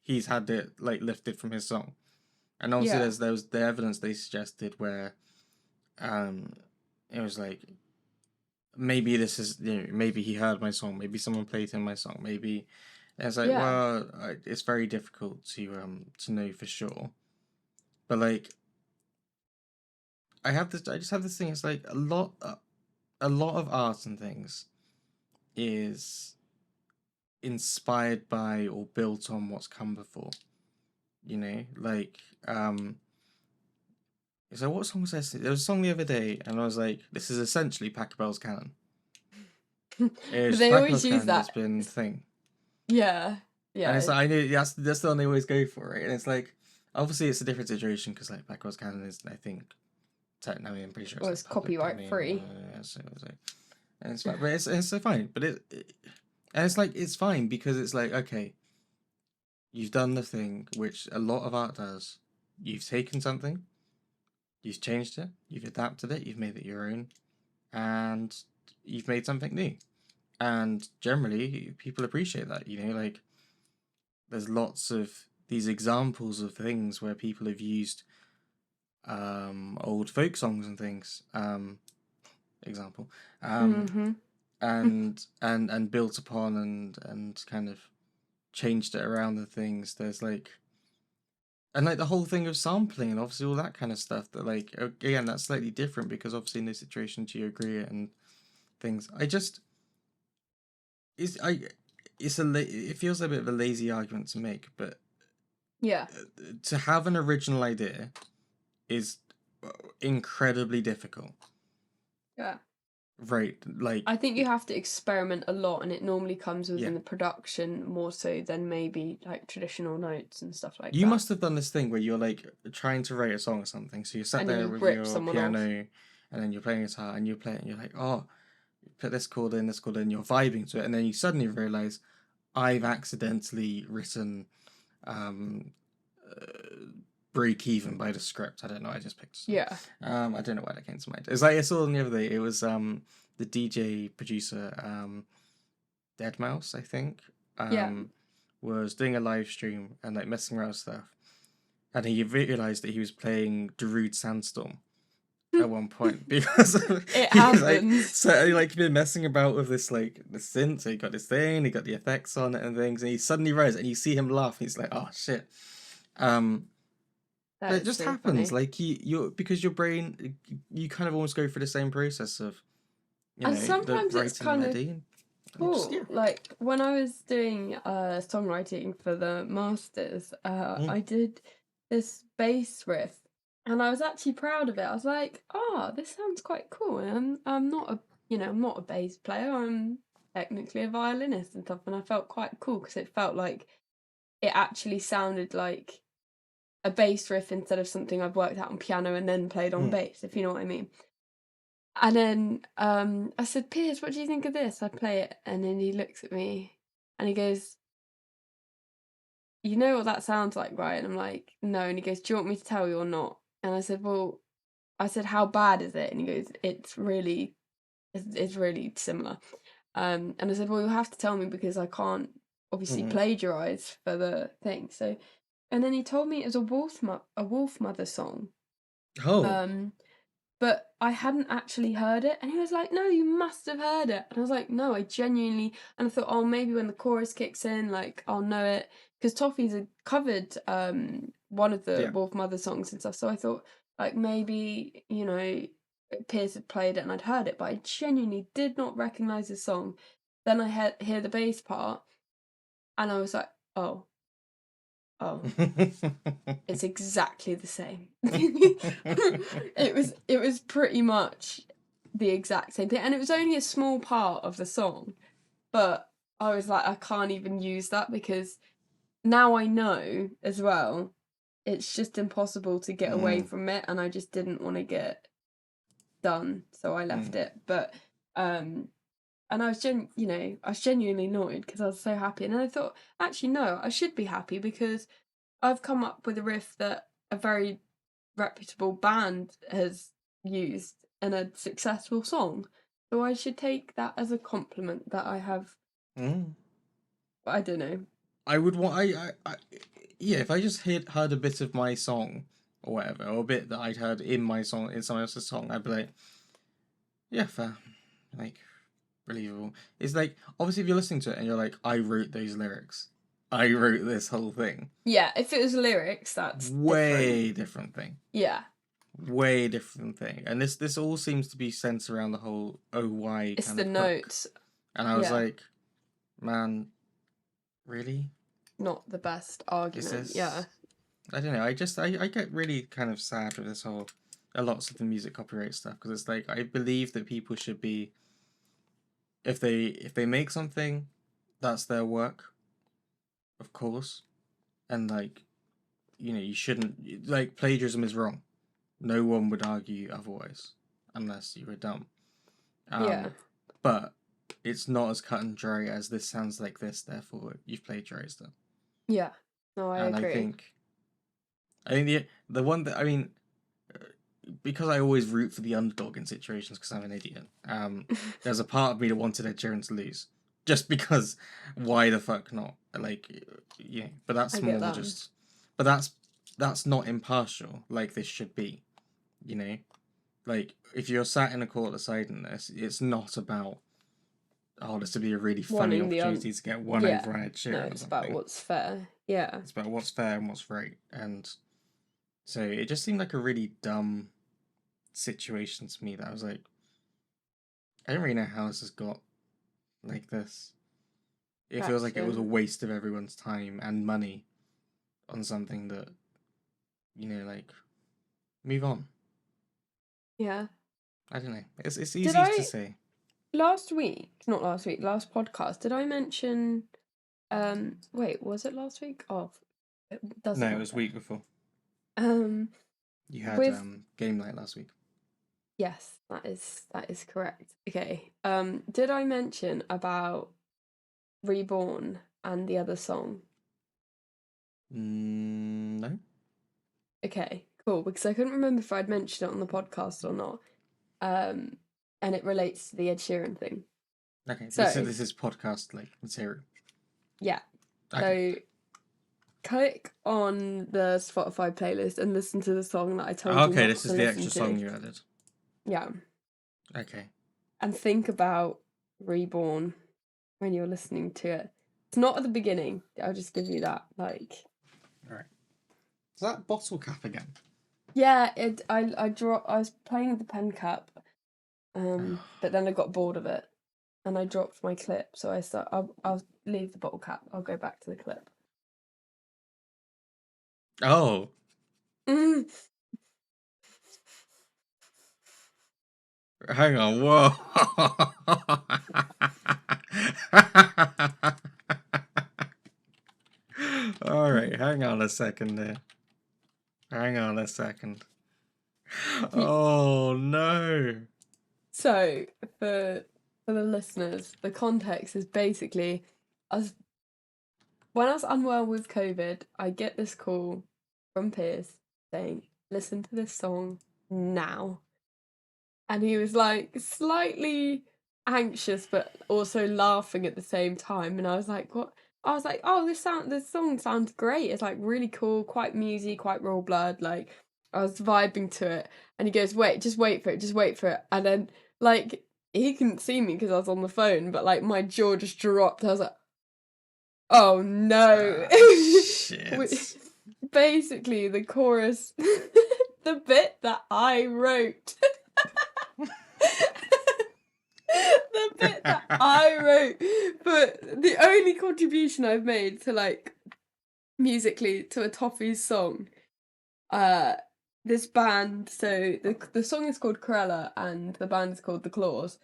he's had it like lifted from his song. And obviously, Yeah. there was the evidence they suggested where, um, it was like maybe this is maybe he heard my song, maybe someone played him my song, maybe. And it's like, Yeah. well, it's very difficult to know for sure, but like I just have this thing. It's like a lot of art and things is inspired by or built on what's come before. Like so what song was this? There was a song the other day, and I was like, "This is essentially Pachelbel's canon." But It's they always Pachelbel's use canon that's that. been thing, Yeah. and Yeah. it's like I knew that's the one they always go for, right? And it's like obviously it's a different situation because like Pachelbel's canon is, I think, technically I'm pretty sure it's Well, like it's public copyright domain. free. So it was like, and it's fine, but it's so fine. But and it's like it's fine because it's like, okay, you've done the thing which a lot of art does. You've taken something, you've changed it, you've adapted it, you've made it your own, and you've made something new. And generally, people appreciate that. Like there's lots of these examples of things where people have used old folk songs and things. Example, Mm-hmm. and built upon and kind of changed it around the things. There's like, and like the whole thing of sampling and obviously all that kind of stuff. That like again, that's slightly different because obviously in this situation you agree it and things. I just it's I it's it feels a bit of a lazy argument to make, but Yeah. to have an original idea is incredibly difficult. Yeah. Right, like, I think you have to experiment a lot, and it normally comes yeah. within the production more so than maybe like traditional notes and stuff like You that. must have done this thing where you're like trying to write a song or something. So you're sat And then there you with rip your someone off. piano and then you're playing guitar and you play it and you're like, oh, put this chord in, you're vibing to it. And then you suddenly realize I've accidentally written um, uh, Break Even by the script. I don't know. I just picked a song. Yeah. I don't know why that came to mind. It's like I saw them the other day. It was the DJ producer Dead Mouse, I think, Yeah. was doing a live stream and like messing around with stuff, and he realized that he was playing Darude Sandstorm at one point because It he's like happens. so he, like been messing about with this like the synth. So he got this thing, he got the effects on it and things, and he suddenly realizes, and you see him laugh. And he's like, "Oh shit!" Um, That but it is just so happens. funny. Like you because your brain, you kind of almost go through the same process of And the sometimes it's writing the kind of melody. And it just cool. Like when I was doing songwriting for the masters, mm, I did this bass riff, and I was actually proud of it. I was like, "Oh, this sounds quite cool." And I'm not a I'm not a bass player. I'm technically a violinist and stuff, and I felt quite cool because it felt like it actually sounded like a bass riff instead of something I've worked out on piano and then played on mm. bass, if you know what I mean. And then I said, Piers, what do you think of this? I play it, and then he looks at me and he goes, "You know what that sounds like, right?" And I'm like, "No." And he goes, "Do you want me to tell you or not?" And I said, "Well," I said, "How bad is it?" And he goes, it's really similar." And I said, "Well, you'll have to tell me because I can't obviously Mm. plagiarize for the thing." So, and then he told me it was a Wolf Mother song. Oh. Um, but I hadn't actually heard it, and he was like, "No, you must have heard it." And I was like, "No, I genuinely." And I thought, "Oh, maybe when the chorus kicks in, like I'll know it," because Toffees had covered one of the Yeah. Wolf Mother songs and stuff. So I thought, like maybe Pierce had played it and I'd heard it, but I genuinely did not recognize the song. Then I hear the bass part, and I was like, "Oh, oh." It's exactly the same. It was pretty much the exact same thing, and it was only a small part of the song, but I was like, I can't even use that because now I know as well. It's just impossible to get away Mm, from it, and I just didn't want to get done, so I left mm. it. But and I was I was genuinely annoyed because I was so happy, and then I thought, actually, no, I should be happy because I've come up with a riff that a very reputable band has used in a successful song. So I should take that as a compliment that I have. Mm. I don't know. I would want. Yeah. If I just heard a bit of my song or whatever, or a bit that I'd heard in my song in someone else's song, I'd be like, yeah, fair, like believable. It's like obviously if you're listening to it and you're like, I wrote those lyrics, I wrote this whole thing. Yeah, if it was lyrics, that's different. Way different thing. Yeah, Way different thing. And this all seems to be centered around the whole oh why it's kind the of hook. notes. And I was Yeah, like, man, really? not the best Is argument. Yeah, this I don't know. I get really kind of sad with this whole a lots of the music copyright stuff because it's like I believe that people should be if they make something, that's their work, of course, and like you shouldn't like plagiarism is wrong. No one would argue otherwise unless you were dumb. yeah, Um, but it's not as cut and dry as this sounds like this. Therefore, you've plagiarized it, yeah. No, I and agree. I think the one that I mean because I always root for the underdog in situations because I'm an idiot. There's a part of me that wanted Ed Sheeran to lose, just because. Why the fuck not? Like, yeah. But I that's get more that. just. But that's not impartial like this should be. You know, like if you're sat in a court deciding this, it's not about. Oh, this would be a really funny Wanting opportunity to get one yeah. over on Ed No, Sheeran or it's about something. what's fair. Yeah, It's about what's fair and what's right, and so it just seemed like a really dumb situation to me that I was like, I don't really know how this has got like this. It feels like it was a traction. waste of everyone's time and money on something that, like, move on. Yeah. I don't know. It's Did easy to I say. last podcast, did I mention wait, was it last week? Oh, it doesn't No, it was matter. week before. Um You had with game night last week. yes, that is correct. Okay. Did I mention about Reborn and the other song? No. Okay, cool, because I couldn't remember if I'd mentioned it on the podcast or not. And it relates to the Ed Sheeran thing. Okay. So This is podcast like material. yeah. Okay. So click on the Spotify playlist and listen to the song that I told you Okay, not this to is the listen extra to. song you added. Yeah. Okay. And think about Reborn when you're listening to it. It's not at the beginning. I'll just give you that. Like, All right. Is that bottle cap again? yeah, I was playing with the pen cap, but then I got bored of it, and I dropped my clip. So I'll leave the bottle cap. I'll go back to the clip. Oh. Mm. Hang on. Whoa. All right. Hang on a second there. Hang on a second. Oh no. So for the listeners, the context is basically when I was unwell with COVID, I get this call from Piers saying, "Listen to this song now." And he was like slightly anxious but also laughing at the same time. And I was like, "What?" I was like, "Oh, this song sounds great. It's like really cool, quite musy, quite raw blood." Like I was vibing to it. And he goes, "Wait, just wait for it, just wait for it." And then like he couldn't see me because I was on the phone, but like my jaw just dropped. I was like, "Oh no." Shit. Basically the chorus, the bit that I wrote. The bit that I wrote, but the only contribution I've made to like musically to a Toffee's song, this band. So the song is called Corella and the band is called The Claws.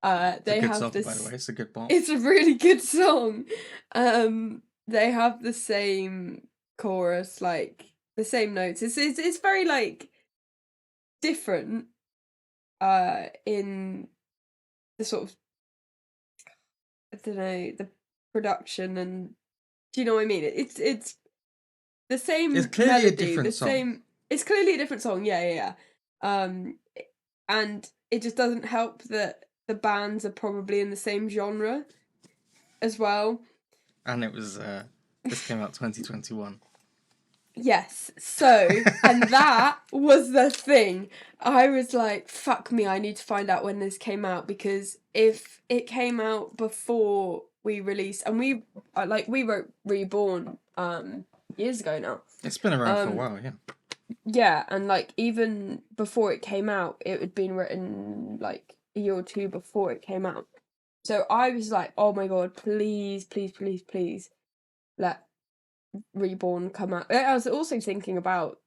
It's a They good have song, by the this. way. It's a good bop. It's a really good song. They have the same chorus, like the same notes. It's very like different. In the sort of I don't know the production and do you know what I mean? It's the It's same clearly a melody, different the song. same. It's clearly a different song. Yeah. And it just doesn't help that the bands are probably in the same genre as well. And it was this came out 2021. Yes. So, and that was the thing. I was like, fuck me, I need to find out when this came out because if it came out before we released and we wrote Reborn years ago now. It's been around for a while, yeah. Yeah, and like even before it came out, it had been written like a year or two before it came out. So I was like, oh my god, please, please, please, please let Reborn come out. I was also thinking about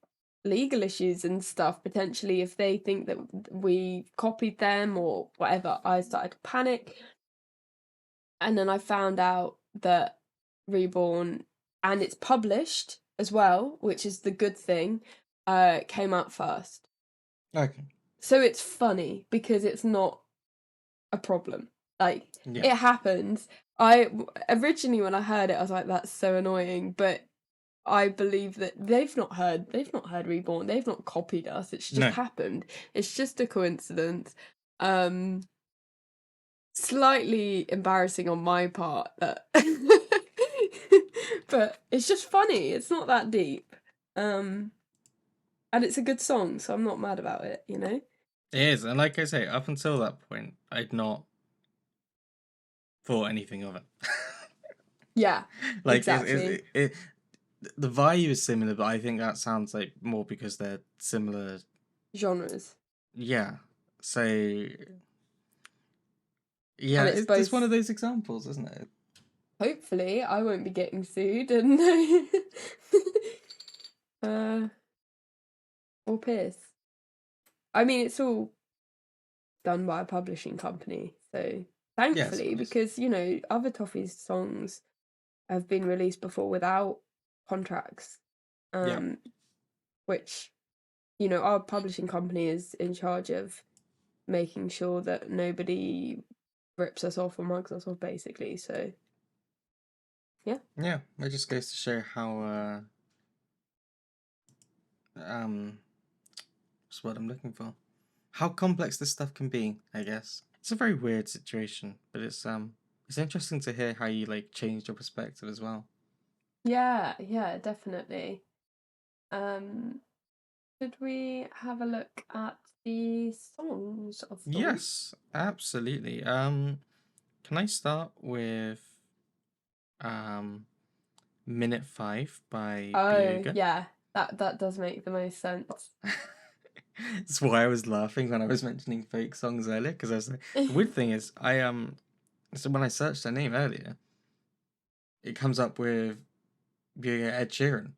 legal issues and stuff potentially if they think that we copied them or whatever. I started to panic, and then I found out that Reborn, and it's published as well, which is the good thing, came out first. Okay. So it's funny because it's not a problem. Like Yeah. it happens. I originally when I heard it, I was like, "That's so annoying," but I believe that they've not heard Reborn. They've not copied us. It's just No. happened. It's just a coincidence. Slightly embarrassing on my part that but it's just funny. It's not that deep. And it's a good song, so I'm not mad about it, you know? It is, and like I say, up until that point, I'd not thought anything of it. Yeah, Like exactly. the vibe is similar, but I think that sounds like more because they're similar. Genres. Yeah. So yeah, And it's it's one of both. those examples, isn't it? Hopefully, I won't be getting sued and or Pierce. I mean, it's all done by a publishing company. So Yes, thankfully, of course. because other Toffee's songs have been released before without contracts, Yeah. which our publishing company is in charge of making sure that nobody rips us off or mugs us off, basically. So yeah. Yeah, it just goes to show how what's what I'm looking for. How complex this stuff can be, I guess. It's a very weird situation, but it's interesting to hear how you like changed your perspective as well. Yeah, definitely. Should we have a look at the songs of the week? Yes, absolutely. Can I start with um Minute 5 by Oh, Bioga? yeah, that does make the most sense. That's why I was laughing when I was mentioning fake songs earlier, because I was like, the weird thing is so when I searched their name earlier, it comes up with Bioga Ed Sheeran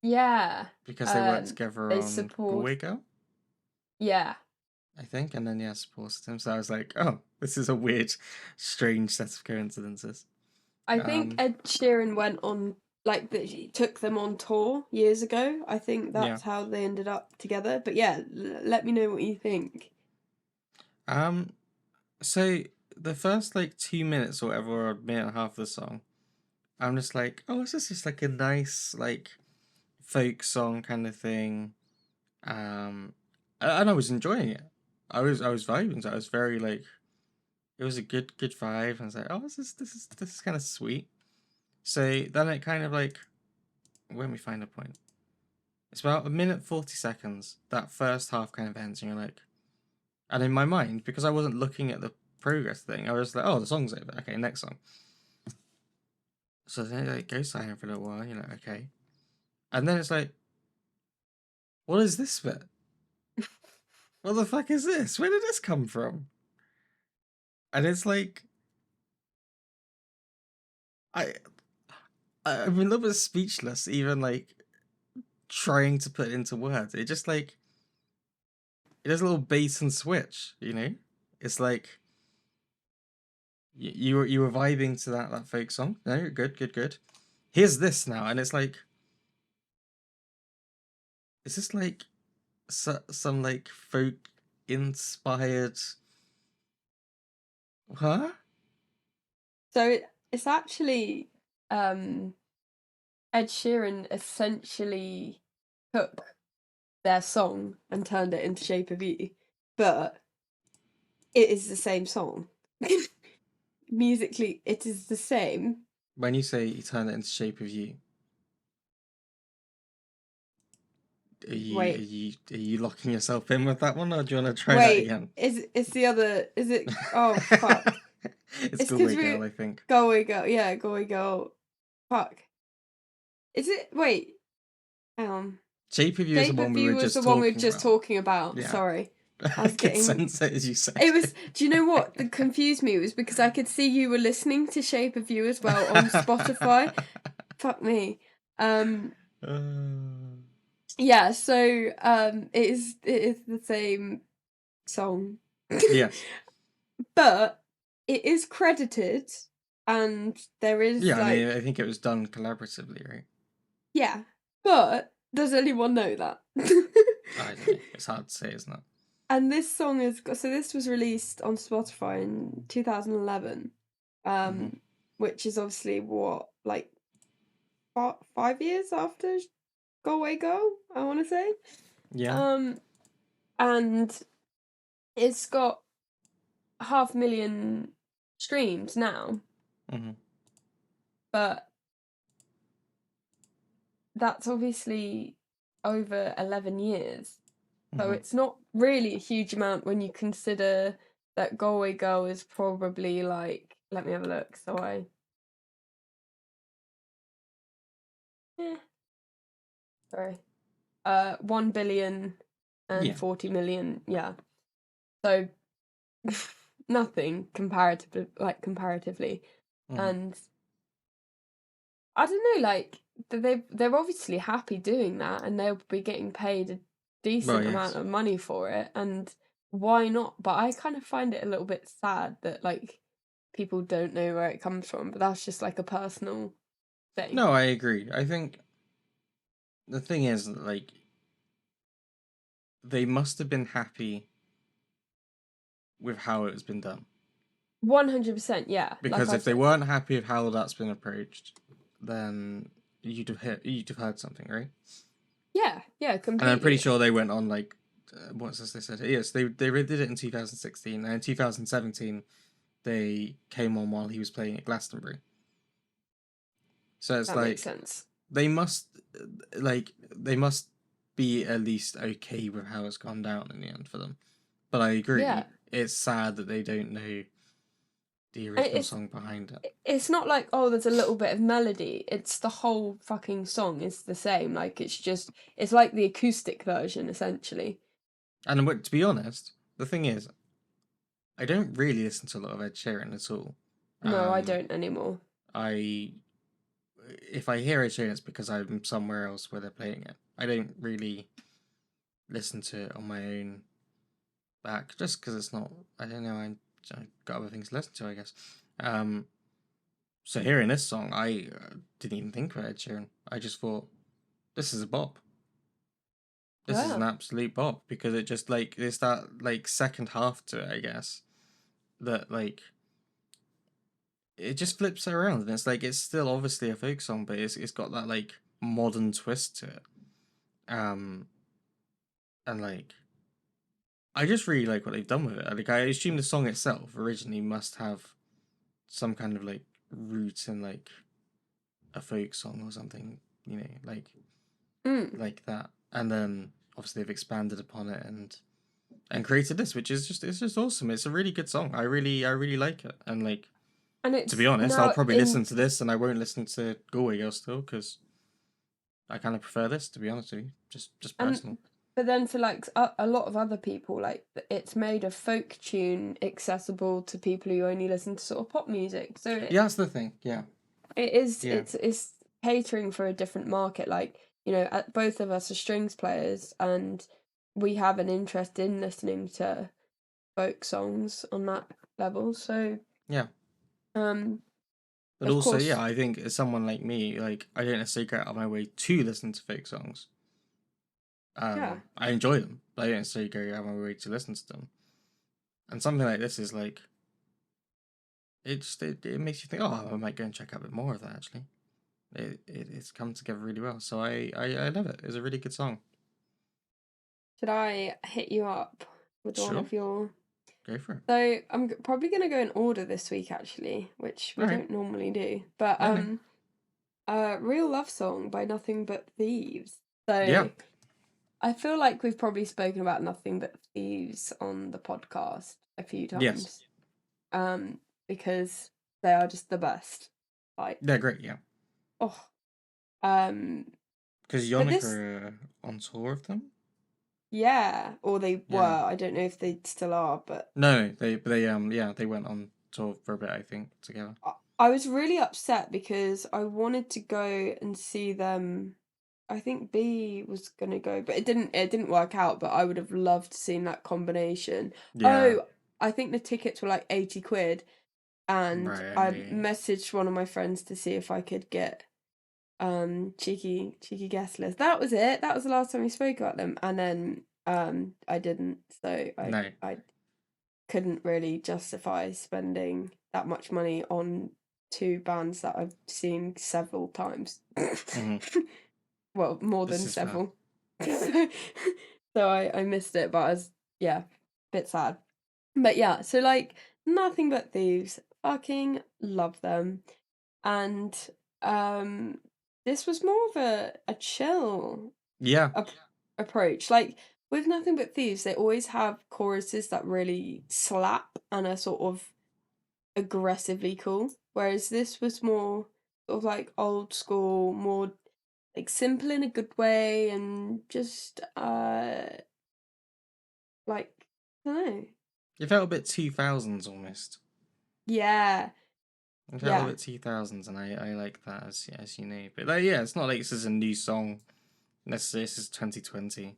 Yeah, because they worked together they on support. Galway Girl, Yeah, I think, and then yeah, supported him. So I was like, oh, this is a weird, strange set of coincidences. I think Um, Ed Sheeran went on he took them on tour years ago. I think yeah. that's how they ended up together. But yeah, let me know what you think. Um, so the first like 2 minutes or whatever, or a minute and a half of the song, I'm just like, oh, this is just like a nice like folk song kind of thing. And I was enjoying it. I was vibing. So I was very like, it was a good vibe. I was like, oh, this is kind of sweet. So then it kind of like, when we find a point, it's about a minute 40 seconds. That first half kind of ends, and you're like, and in my mind, because I wasn't looking at the progress thing, I was like, oh, the song's over. Okay, next song. So then it like, goes silent for a little while. You're like, okay, and then it's like, what is this bit? What the fuck is this? Where did this come from? And it's like, I I'm a little bit speechless, even like trying to put it into words. It just like it does a little bait and switch, you know? It's like you were vibing to that folk song. No, good. Here's this now, and it's like, is this like some like folk inspired? Huh? So it's actually um Ed Sheeran essentially took their song and turned it into Shape of You, but it is the same song. Musically, it is the same. When you say you turn it into Shape of You, are you are Wait, you are you locking yourself in with that one, or do you want to try that wait, again? it's the other? Is it? Oh fuck! It's It's because Galway Girl, we I think. go away go. Yeah, go away go. Fuck. Is it? Wait. Shape of You is the Shape one of we were You was the just one we were talking just about. talking about. Yeah, Sorry, I I was could getting. sense it as you said It was. it. Do you know what? That confused me was because I could see you were listening to Shape of You as well on Spotify. Fuck me. Um. Yeah. So it is the same song, Yes. but it is credited, and there is Yeah, I mean, I like think it was done collaboratively, right? yeah. But does anyone know that? I don't know. It's hard to say, isn't it? And this song so this was released on Spotify in 2011, Mm-hmm. which is obviously what, like 5 years after Go Away Go, I want to say. Yeah. Um, and it's got 500,000 streams now, Mm-hmm. but that's obviously over 11 years. So Mm-hmm. it's not really a huge amount when you consider that Go Away Go is probably like, let me have a look. So eh, sorry, 1 billion and Yeah. 40 million. Yeah. So nothing comparatively. Mm-hmm. And I don't know, like they're obviously happy doing that, and they'll be getting paid a Well, decent amount yes. of money for it. And why not? But I kind of find it a little bit sad that like people don't know where it comes from, but that's just like a personal thing. No, I agree. I think the thing is, like, they must have been happy with how it's been done. 100%, yeah. Like Because I if they said, weren't happy with how that's been approached, then you'd have heard something, right? yeah, yeah, And I'm pretty completely. sure they went on like, what's this? They said yes, they did it in 2016, and in 2017 they came on while he was playing at Glastonbury. So it's That makes like sense. they must they must be at least okay with how it's gone down in the end for them. But I Yeah. agree, it's sad that they don't know the And original song behind it. it's not like, oh, there's a little bit of melody. It's the whole fucking song is the same. Like it's like the acoustic version essentially. And to be honest, the thing is, I don't really listen to a lot of Ed Sheeran at all. No, I Um, don't anymore. I if I hear Ed Sheeran, it's because I'm somewhere else where they're playing it. I don't really listen to it on my own back, just because it's not. I don't know. I got other things to listen to, I guess. Um, so hearing this song, I didn't even think about Ed Sheeran. I just thought this is a bop. This is an Yeah. absolute bop because it just like it's that like second half to it, I guess. That like it just flips it around and it's like it's still obviously a folk song, but it's got that like modern twist to it. Um, and like I just really like what they've done with it. Like I assume the song itself originally must have some kind of like roots in like a folk song or something, you know, Mm. like that. And then obviously they've expanded upon it and created this, which is just it's just awesome. It's a really good song. I really like it. And like And to be it's honest, I'll now probably in listen to this and I won't listen to Galway Girl still because I kind of prefer this to be honest with you. Just and personal. but then for like a lot of other people, like it's made a folk tune accessible to people who only listen to sort of pop music. So Yeah, that's the thing. Yeah, yeah, it's catering for a different market. Like, you know, both of us are strings players and we have an interest in listening to folk songs on that level. So, yeah. um, But of also, yeah, course, I think as someone like me, like I don't necessarily go out of my way to listen to fake songs. yeah. I enjoy them, but I don't necessarily go out of my way to listen to them. And something like this is like it makes you think, oh, I might go and check out a bit more of that. Actually, it's come together really well. So I love it. It's a really good song. Should I hit you up with one Sure, of your? go for it. So I'm probably gonna go in order this week actually, which All we right. don't normally do. But No, no. Real Love Song by Nothing But Thieves. Yeah. So I feel like we've probably spoken about Nothing But Thieves on the podcast a few Yes. times. Um, because they are just the best. They're Like, great. Yeah. oh, um, Because but Yannick this, are on tour with them. yeah, or they were. Yeah. I don't know if they still are, but No, they yeah they went on tour for a bit I think together. I was really upset because I wanted to go and see them. I think B was gonna go, but it didn't work out, but I would have loved to seen that combination. Yeah. Oh, I think the tickets were like 80 quid and I Right. messaged one of my friends to see if I could get cheeky guest list. That was it. That was the last time we spoke about them. And then I didn't. So No. I couldn't really justify spending that much money on two bands that I've seen several times. Hmm. Well, more This than is fair. several. So I missed it, but I was yeah, bit sad. But yeah, so like Nothing But Thieves, fucking love them. And um this was more of a chill Yeah. ap- approach. Like with Nothing But Thieves, they always have choruses that really slap and are sort of aggressively cool. Whereas this was more sort of like old school, more like simple in a good way and just like I don't know. It felt a bit 2000s almost. Yeah. It felt a little Yeah. bit 2000s, and I like that as you know. But like, yeah, it's not like this is a new song necessarily. This is 2020.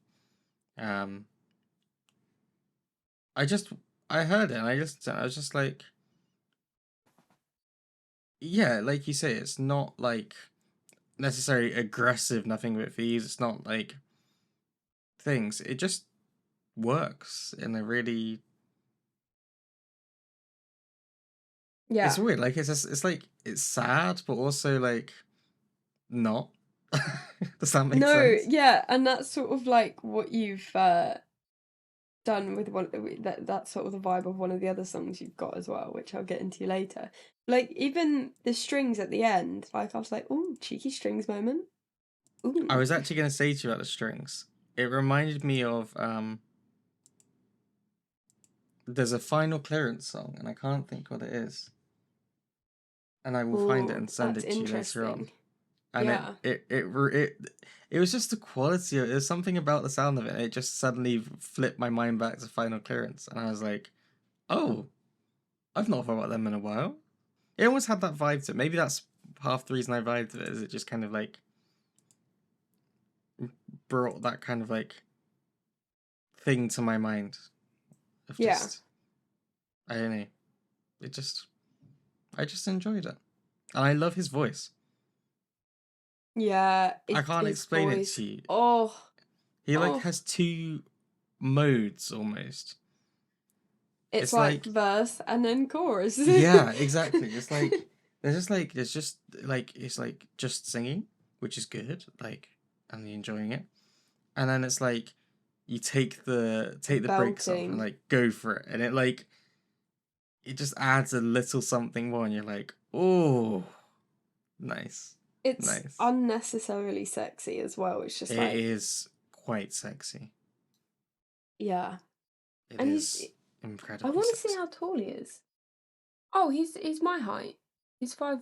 Um, I just I heard it and I was just like, yeah, like you say, it's not like necessarily aggressive, nothing but thieves. It's not like things. It just works in a really. It's Yeah. weird. Like it's like it's sad, but also like not. Does that make No, sense? yeah, and that's sort of like what you've done with that's sort of the vibe of one of the other songs you've got as well, which I'll get into later. Like even the strings at the end, like I was like, "Oh, cheeky strings moment." I Ooh. was actually gonna say to you about the strings. It reminded me of there's a final clearance song, and I can't think what it is, and I will find it Ooh, and send that's it to you later on. interesting. And Yeah. it was just the quality of it. There's something about the sound of it. It just suddenly flipped my mind back to final clearance, and I was like, oh, I've not thought about them in a while. It almost had that vibe to it. Maybe that's half the reason I vibed to it. Is it just kind of like brought that kind of like thing to my mind of Yeah. just I don't know. It just I just enjoyed it. And I love his voice. Yeah, I it can't his explain it voice. to you. Oh, He like oh. has two modes almost. It's It's like like verse and then chorus. yeah, exactly. It's like there's just like it's like just singing, which is good, like and you're enjoying it. And then it's like you take the brakes off and Belting. like go for it. And it just adds a little something more and you're like, oh nice. It's Nice. unnecessarily sexy as well. It's just It like, is quite sexy. yeah. It And is I incredibly want to see sexy. how tall he is. Oh, he's my height. He's five.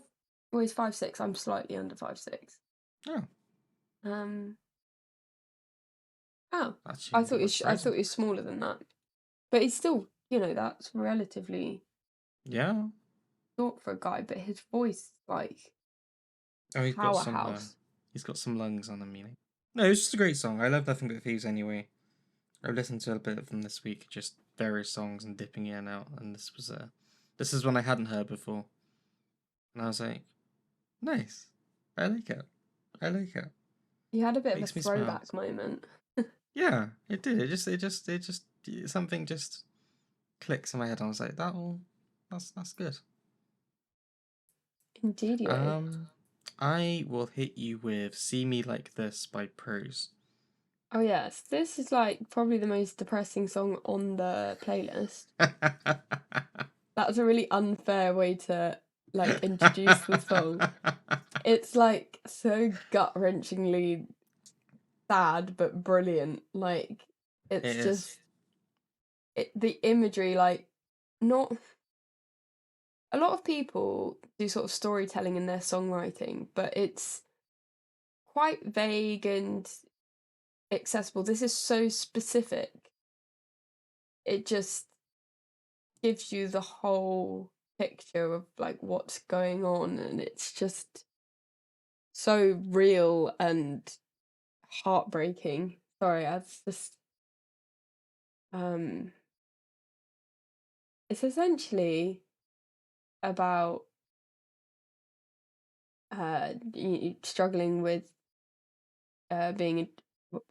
Well, he's 5'6". I'm slightly under 5'6". Oh, Um. Oh, actually not I surprising. thought he was smaller than that. But he's still, that's relatively Yeah. short for a guy. But his voice, like Oh, powerhouse. he's got some lungs on him, meaning. No, it's just a great song. I love Nothing But Thieves anyway. I've listened to a bit of them this week, just various songs and dipping in and out, and this is one I hadn't heard before. And I was like, nice. I like it. I like it. He had a bit of a Makes me smile. throwback moment. Yeah, it did. It just something just clicks in my head. I was like, that's good. Indeedio. Um, I will hit you with "See Me Like This" by Prose. Oh yes, this is like probably the most depressing song on the playlist. That's a really unfair way to like introduce the song. It's like so gut-wrenchingly sad but brilliant. Like It it's is. just the imagery like not a lot of people do sort of storytelling in their songwriting, but it's quite vague and accessible. This is so specific. It just gives you the whole picture of like what's going on, and it's just so real and heartbreaking. Sorry, that's just um it's essentially about struggling with being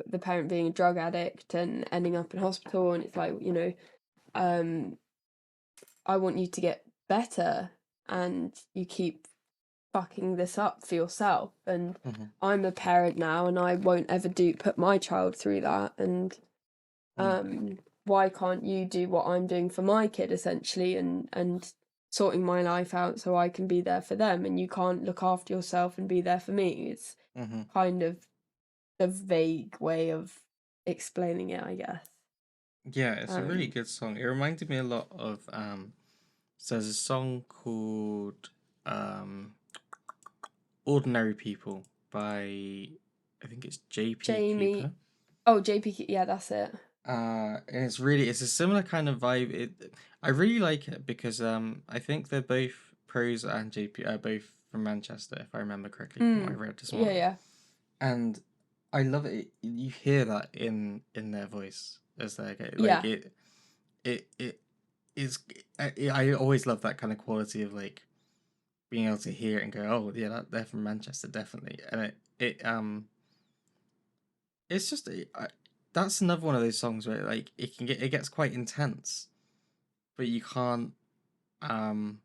the parent being a drug addict and ending up in hospital, and it's like, um I want you to get better, and you keep fucking this up for yourself, and Mhm, I'm a parent now and I won't ever do put my child through that, and mm, why can't you do what I'm doing for my kid essentially, and sorting my life out so I can be there for them, and you can't look after yourself and be there for me. It's mhm. kind of the vague way of explaining it, I guess. Yeah, it's a really Um, good song. It reminded me a lot of so there's a song called um Ordinary People by I think it's JP Jamie. Cooper. Oh, JP. Yeah, that's it. And it's a similar kind of vibe. I really like it because I think they're both Pros and JP are both from Manchester, if I remember correctly from what I Mm. read this Yeah, morning. yeah. And I love it. You hear that in their voice as they go like Yeah. it. it is. I always love that kind of quality of like being able to hear it and go, oh yeah, they're from Manchester, definitely. And it's just that's another one of those songs where like it gets quite intense, but you can't um.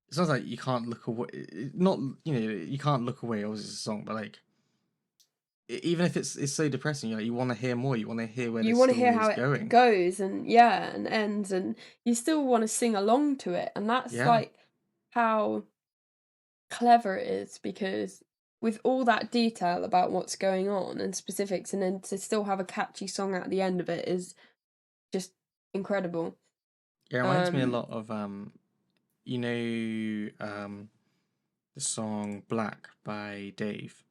It's not like you can't look away. Not you can't look away. Obviously, it's a song, but like even if it's so depressing, you want to hear more. You want to hear where You this want to hear story how is it going. goes and and ends, and you still want to sing along to it, and that's Yeah, like how clever it is, because with all that detail about what's going on and specifics, and then to still have a catchy song at the end of it is just incredible. it reminds me a Um, lot of you know, the song "Black" by Dave.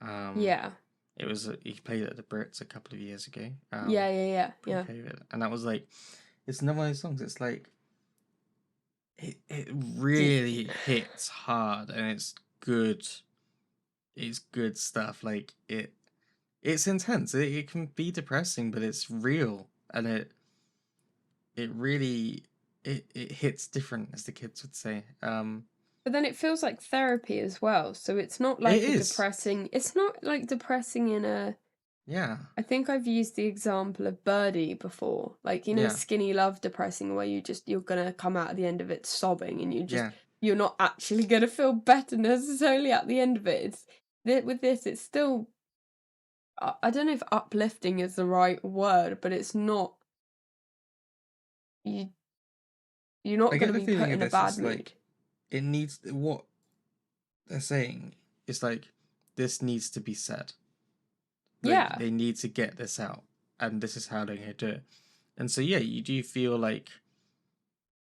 Um, yeah, it was he played it at the Brits a couple of years ago. yeah. Pre-COVID, and that was like it's another one of those songs. It's like it Deep. really hits hard, and it's good. It's good stuff. Like it's intense. It can be depressing, but it's real, and it really it hits different, as the kids would say. But then it feels like therapy as well. So it's not It like a is, depressing. It's not like depressing in a. yeah, I think I've used the example of Birdie before. Like, yeah, Skinny Love depressing, where you're gonna come out at the end of it sobbing, and yeah. you're not actually gonna feel better necessarily at the end of it. With this, it's still, I don't know if uplifting is the right word, but it's not, you you're I not get gonna the be feeling put of in a this bad is mood. like it needs what they're saying is like this needs to be said. Like Yeah. they need to get this out, and this is how they're gonna do it. And so yeah, you do feel like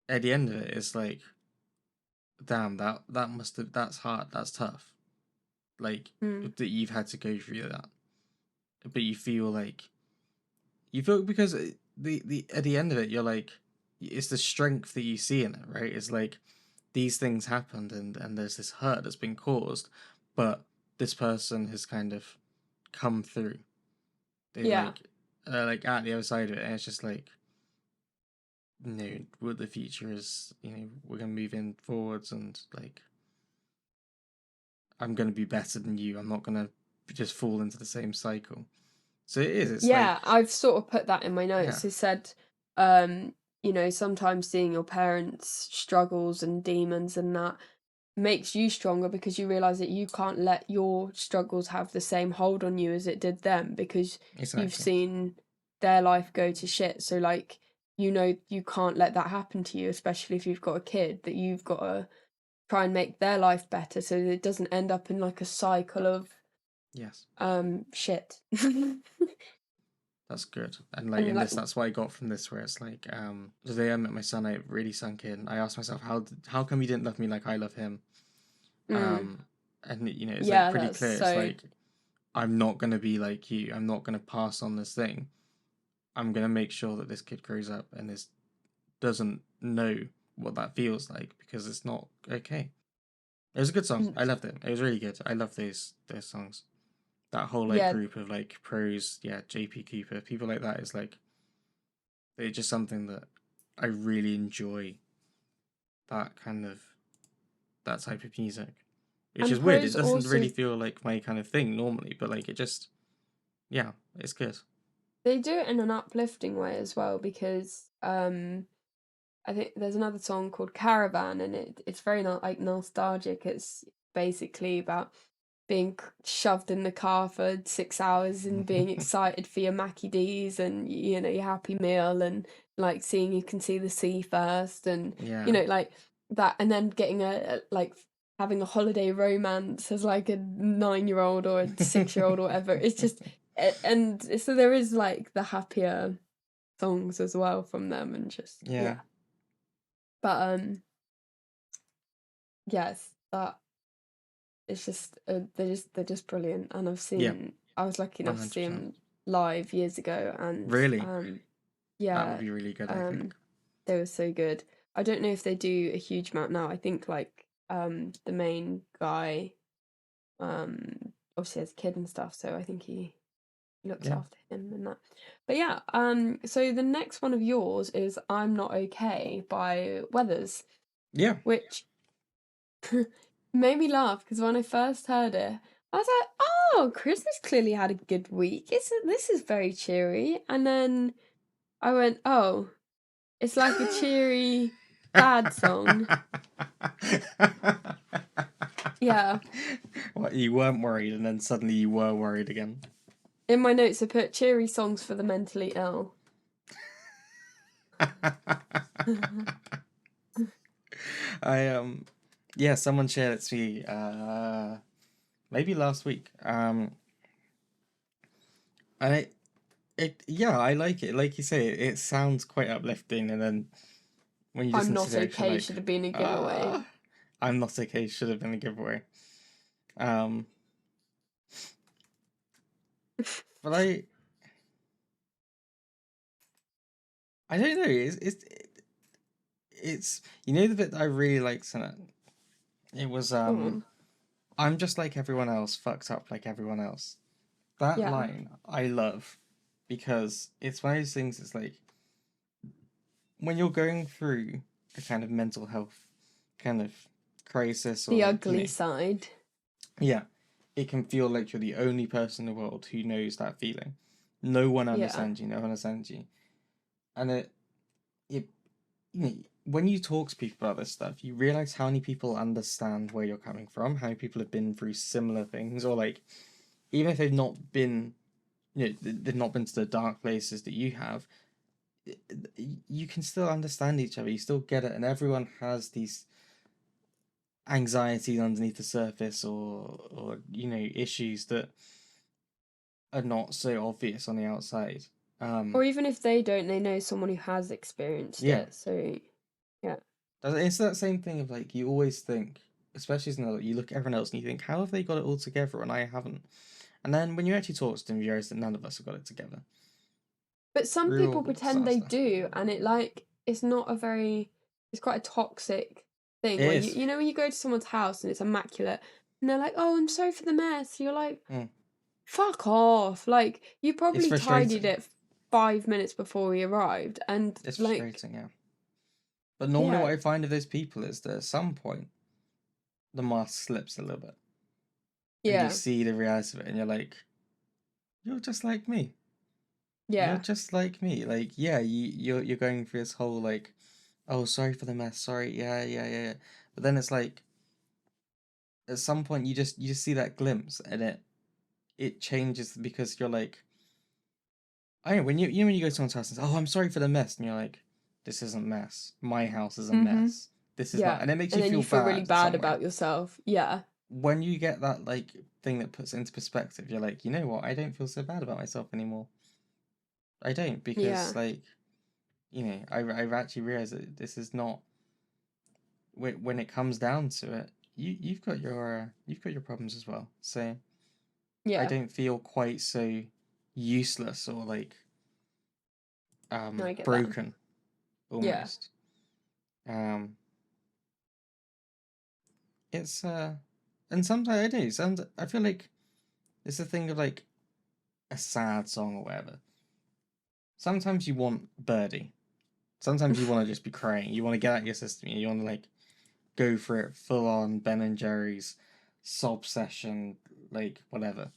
at the end of it, it's like, damn, that must have that's hard, that's tough. Like Mm. that you've had to go through that, but you feel because the at the end of it, you're like, it's the strength that you see in it, right? It's like these things happened, and there's this hurt that's been caused, but this person has kind of come through. They've Yeah. like at the other side of it, and it's just like, what the future is, we're gonna move in forwards, and like I'm gonna be better than you. I'm not gonna just fall into the same cycle. So it is. It's Yeah, like, I've sort of put that in my yeah, notes. It said, um, sometimes seeing your parents' struggles and demons and that makes you stronger, because you realize that you can't let your struggles have the same hold on you as it did them, because you've exactly. seen their life go to shit. So, like, you can't let that happen to you, especially if you've got a kid, that you've got to try and make their life better so that it doesn't end up in like a cycle of Yes, shit. that's good. And like And in like, this, that's what I got from this, where it's like, the day I met my son, I really sunk in. I asked myself, how come he didn't love me like I love him? mm, Um, and it's like yeah, pretty that's clear. It's so. like I'm not gonna be like you. I'm not gonna pass on this thing. I'm gonna make sure that this kid grows up and this doesn't know what that feels like, because it's not okay. It was a good song. I loved it. It was really good. I love those songs. That whole like Yeah, group of like pros, yeah, JP Cooper, people like that is like they're just something that I really enjoy. That kind of that type of music, which and is weird. It pros doesn't also, really feel like my kind of thing normally, but like it just yeah, it's good. they do it in an uplifting way as well, because I think there's another song called Caravan, and it's very not like nostalgic. It's basically about being shoved in the car for 6 hours and being excited for your Mackie D's and your Happy Meal, and like seeing you can see the sea first, and Yeah, like that, and then getting like having a holiday romance as like a 9-year-old or a 6-year-old or whatever. It's just and so there is like the happier songs as well from them, and just yeah, yeah. But yes, that it's just they're just brilliant, and yeah, I was lucky enough to see 100%. them live years ago, and Really, that would yeah, be really good. I think. um they were so good. I don't know if they do a huge amount now. I think like the main guy obviously has a kid and stuff, so I think he He looks Yeah. after him and that. But yeah, so the next one of yours is I'm Not Okay by Weathers, Yeah. which made me laugh because when I first heard it, I was like, "Oh, Chris has clearly had a good week. This is very cheery." And then I went, "Oh, it's like a cheery, sad song." Yeah. What, you weren't worried and then suddenly you were worried again? In my notes, I put cheery songs for the mentally ill. Yeah, someone shared it to me maybe last week. And yeah, I like it. Like you say, it sounds quite uplifting, and then when you I'm listen to Not the lyrics, you're Okay like, should have been a giveaway. ah, I'm not okay. Should have been a giveaway. Um, but I don't know. It's you know the bit that I really liked in it. It was Go on. I'm just like everyone else, fucked up like everyone else. That Yeah. line I love because it's one of those things. It's like when you're going through a kind of mental health kind of crisis, or The like, ugly side. yeah, it can feel like you're the only person in the world who knows that feeling. No one Yeah. understands you. No one understands you, and it you know, when you talk to people about this stuff, you realize how many people understand where you're coming from, how many people have been through similar things, or like even if they've not been, they've not been to the dark places that you have, you can still understand each other. You still get it, and everyone has these anxieties underneath the surface, or issues that are not so obvious on the outside. Or even if they don't, they know someone who has experienced Yeah, it. So, yeah. it's that same thing of like you always think, especially as an adult, you look at everyone else and you think, how have they got it all together and I haven't? And then when you actually talk to them, you realize that none of us have got it together. But some people Real pretend they disaster. do, and it's not a very, it's quite a toxic thing It where is. when you go to someone's house and it's immaculate, and they're like, "Oh, I'm sorry for the mess." You're like, Mm. "Fuck off!" Like you It's probably tidied frustrating. it 5 minutes before we arrived, and It's like, frustrating, yeah. But normally, yeah, what I find of those people is that at some point the mask slips a little bit, and you yeah, see the reality of it, and you're like, "You're just like me. You're yeah, just like me." Like, yeah, you're going through this whole like, "Oh, sorry for the mess. Sorry, yeah, yeah, yeah." Yeah." But then it's like, at some point, you just see that glimpse, and it changes because you're like, I know when when you go to someone's house and say, "Oh, I'm sorry for the mess," and you're like, "This isn't mess. My house is a mm-hmm, mess. This is not," yeah, and it makes and you then you feel feel really bad in bad some way. about yourself. Yeah, When you get that like thing that puts it into perspective, you're like, you know what? I don't feel so bad about myself anymore. I don't, because yeah, like, I've actually realized that this is not, when it comes down to it, you've got your problems as well. So I yeah. don't feel quite so useless or like No, I get that. broken Yeah, almost. Um, it's and sometimes I do. Sometimes I feel like it's a thing of like a sad song or whatever. Sometimes you want Birdie. Sometimes you want to just be crying. You want to get out your system. You want to like go for it full on Ben and Jerry's sob session, like whatever.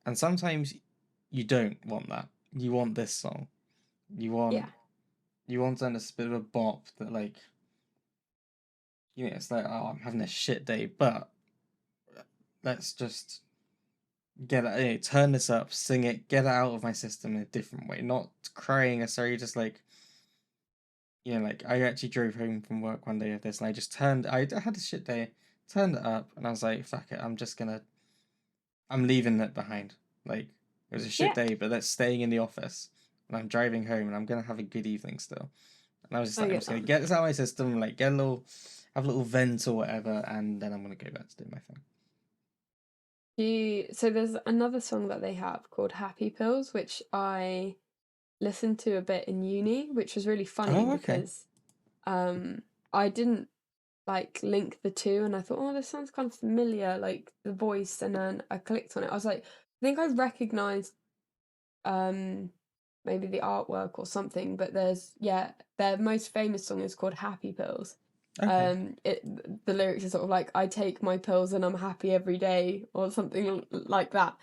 And sometimes you don't want that. You want this song. You yeah, want you want a bit of a bop that like, it's like, oh, I'm having a shit day, but let's just get it, turn this up, sing it, get it out of my system in a different way. Not crying necessarily, just like, like I actually drove home from work one day of this, and I had a shit day, turned it up, and I was like, fuck it, I'm leaving it behind. Like, it was a shit yeah. day, but that's staying in the office, and I'm driving home, and I'm gonna have a good evening still. And I was just I like, I'm get just gonna that. get this out of my system, like have a little vent or whatever, and then I'm gonna go back to do my thing. So there's another song that they have called Happy Pills, which I listened to a bit in uni, which was really funny Oh, okay. because I didn't like link the two and I thought, oh, this sounds kind of familiar, like the voice, and then I clicked on it. I was like, I think I recognized maybe the artwork or something, but their most famous song is called Happy Pills. Okay. The lyrics are sort of like, I take my pills and I'm happy every day, or something like that.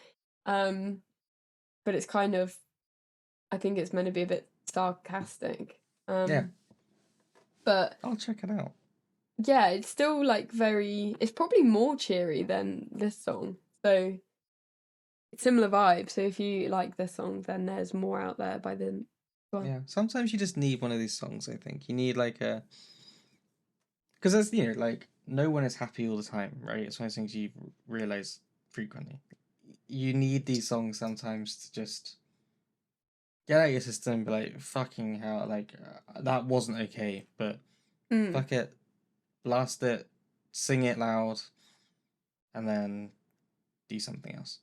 But it's kind of, I think it's meant to be a bit sarcastic. Yeah, But I'll check it out. yeah, it's still like it's probably more cheery than this song. So similar vibe. So if you like this song, then there's more out there by then. Well, Yeah, sometimes you just need one of these songs. I think you need like a, because there's like no one is happy all the time, right? It's one of those things you realize frequently. You need these songs sometimes to just get out of your system, and be like, fucking hell, like that wasn't okay, but mm, fuck it, blast it, sing it loud, and then do something else.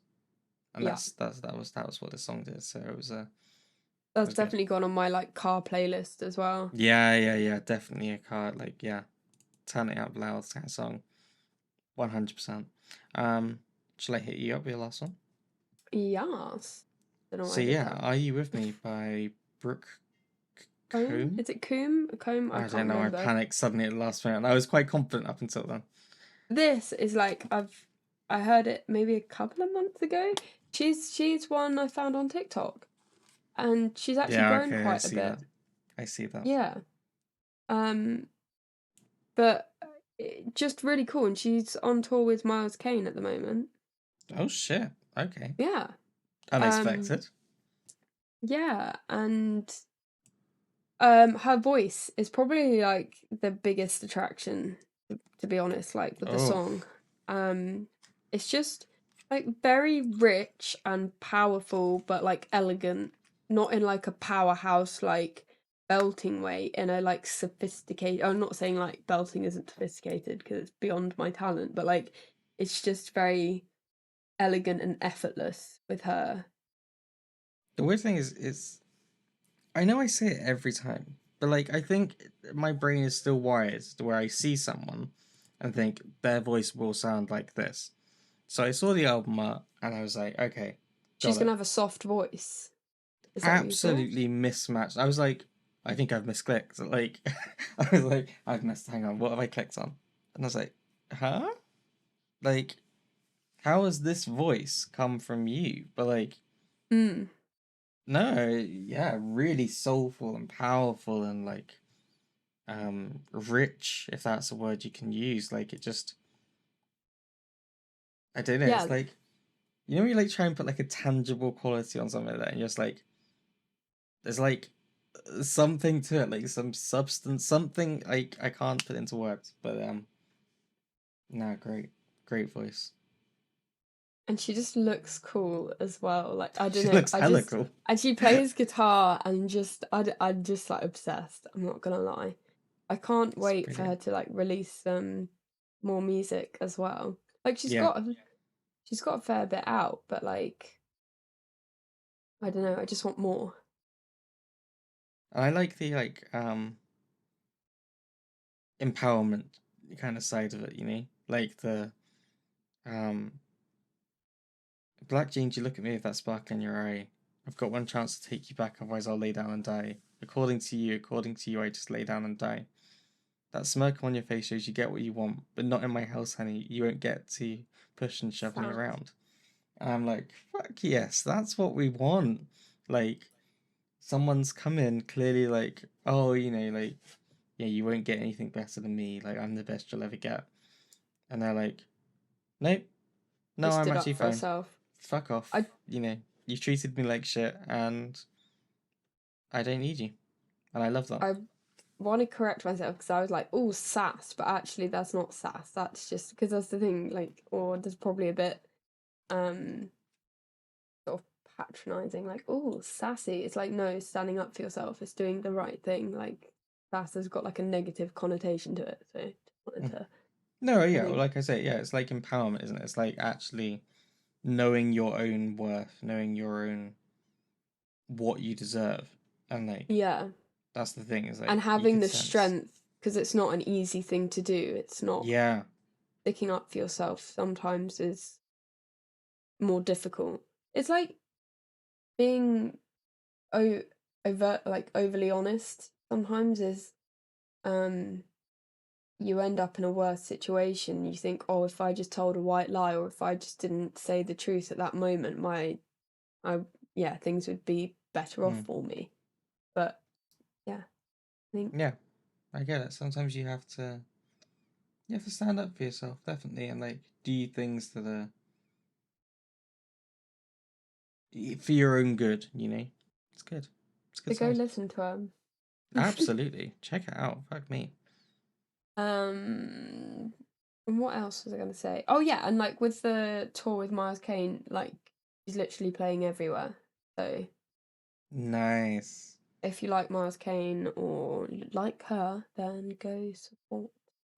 And yeah, that was what the song did. So it that's was good. definitely gone on my like car playlist as well. Yeah, definitely a card. Like, yeah, turn it up loud kind of song. 100%. Um, shall I hit you up with your last one? Yes. Don't know why So I did yeah, that. Are You With Me by Brooke Comb? Combe? Is it Comb? Comb? I I can't don't know, I remember. panicked suddenly at the last minute. I was quite confident up until then. This is like I heard it maybe a couple of months ago. She's one I found on TikTok, and she's actually Yeah, grown okay, I quite a see that. bit. I see that. Yeah. Um, but just really cool, and she's on tour with Miles Kane at the moment. Oh shit. Okay. Yeah. Um, Unexpected. yeah, and her voice is probably like the biggest attraction, to be honest, like with the Oh. song. It's just like very rich and powerful, but like elegant, not in like a powerhouse like belting way, in a like sophisticated. I'm not saying like belting isn't sophisticated because it's beyond my talent, but like it's just very elegant and effortless with her. The weird thing is I know I say it every time, but like I think my brain is still wired to where I see someone and think their voice will sound like this. So I saw the album art and I was like, okay, She's got gonna it. have a soft voice. Is that what you thought? Absolutely mismatched. I was like, I think I've misclicked. Like, I was like, I've missed. Hang on, what have I clicked on? And I was like, huh? Like, how has this voice come from you? But like, Mm. no, yeah, really soulful and powerful and like, rich, if that's a word you can use. Like, it just, I don't know. Yeah, It's like, when you like try and put like a tangible quality on something like that, and you're just like, there's like something to it, like some substance, something like I can't put into words. But no, great voice. and she just looks cool as well. Like I don't She know, looks hella cool. and she plays guitar, and I'm just like obsessed. I'm not gonna lie. I can't It's wait for her brilliant. to like release some more music as well. Like Yeah, she's got a fair bit out, but like I don't know, I just want more. I like the empowerment kind of side of it. Like the um black jeans. You look at me with that sparkle in your eye. I've got one chance to take you back, otherwise I'll lay down and die. According to you, I just lay down and die. That smirk on your face shows you get what you want, but not in my house, honey. You won't get to push and shove me Sad. around. And I'm like, fuck yes, that's what we want. Like, someone's come in clearly like, oh, like, yeah, you won't get anything better than me. Like, I'm the best you'll ever get. And they're like, nope, She no, I'm stood actually up for fine. herself. Fuck off. I You've treated me like shit, and I don't need you. And I love that. I want to correct myself because I was like, oh, sass, but actually that's not sass. That's just because that's the thing, like, or there's probably a bit um sort of patronizing, like, oh, sassy. It's like, no, standing up for yourself. It's doing the right thing. Like, sass has got like a negative connotation to it. So just wanted Mm. to, No, I yeah, think, like I say, yeah, it's like empowerment, isn't it? It's like actually knowing your own worth, knowing your own what you deserve. And like yeah. that's the thing, is And like you having could the sense. strength, because it's not an easy thing to do. It's not Yeah. sticking up for yourself sometimes is more difficult. It's like being o overt like overly honest sometimes is um you end up in a worse situation. You think, oh, if I just told a white lie or if I just didn't say the truth at that moment, I yeah, things would be better off Mm. for me. But yeah, I think Yeah, I get it. Sometimes you have to stand up for yourself, definitely, and like do things that are for your own good. You know, it's good. It's a to good go song. listen to Absolutely, check it out. Fuck me. um and what else was I gonna say? Oh yeah, and like with the tour with Miles Kane, like he's literally playing everywhere. So Nice. if you like Miles Kane or like her, then go support.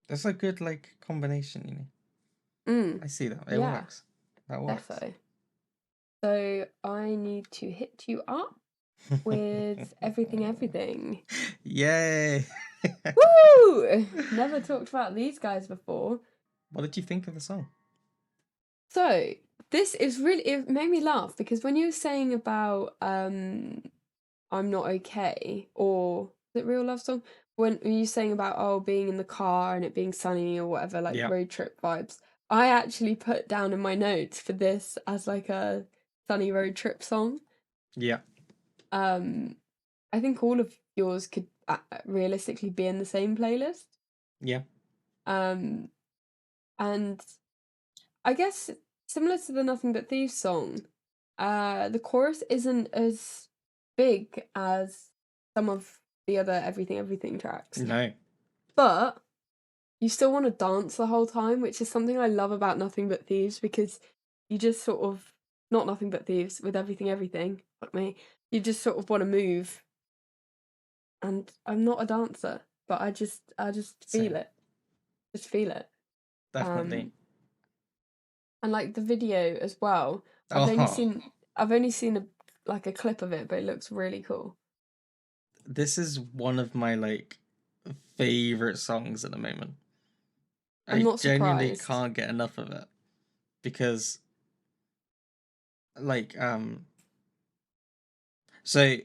That's a good like combination. You know, Mm, I see that. It yeah, works. That works. defo. So I need to hit you up with everything, everything. Yay! Woo! Never talked about these guys before. What did you think of the song? So this is really, it made me laugh because when you were saying about I'm Not Okay, or is it Real Love Song? When you saying about being in the car and it being sunny or whatever, like Yeah, road trip vibes, I actually put down in my notes for this as like a sunny road trip song. yeah, Um, I think all of yours could realistically be in the same playlist. yeah, Um, and I guess similar to the Nothing But Thieves song, the chorus isn't as big as some of the other Everything Everything tracks, no, but you still want to dance the whole time, which is something I love about Nothing But Thieves because you just sort of not Nothing But Thieves with Everything Everything, fuck me. You just sort of want to move, and I'm not a dancer, but I just feel same, it, just feel it. definitely. Um, and like the video as well. I've only Oh, seen I've only seen a clip of it, but it looks really cool. this is one of my like favorite songs at the moment. I'm I not genuinely surprised. can't get enough of it because like so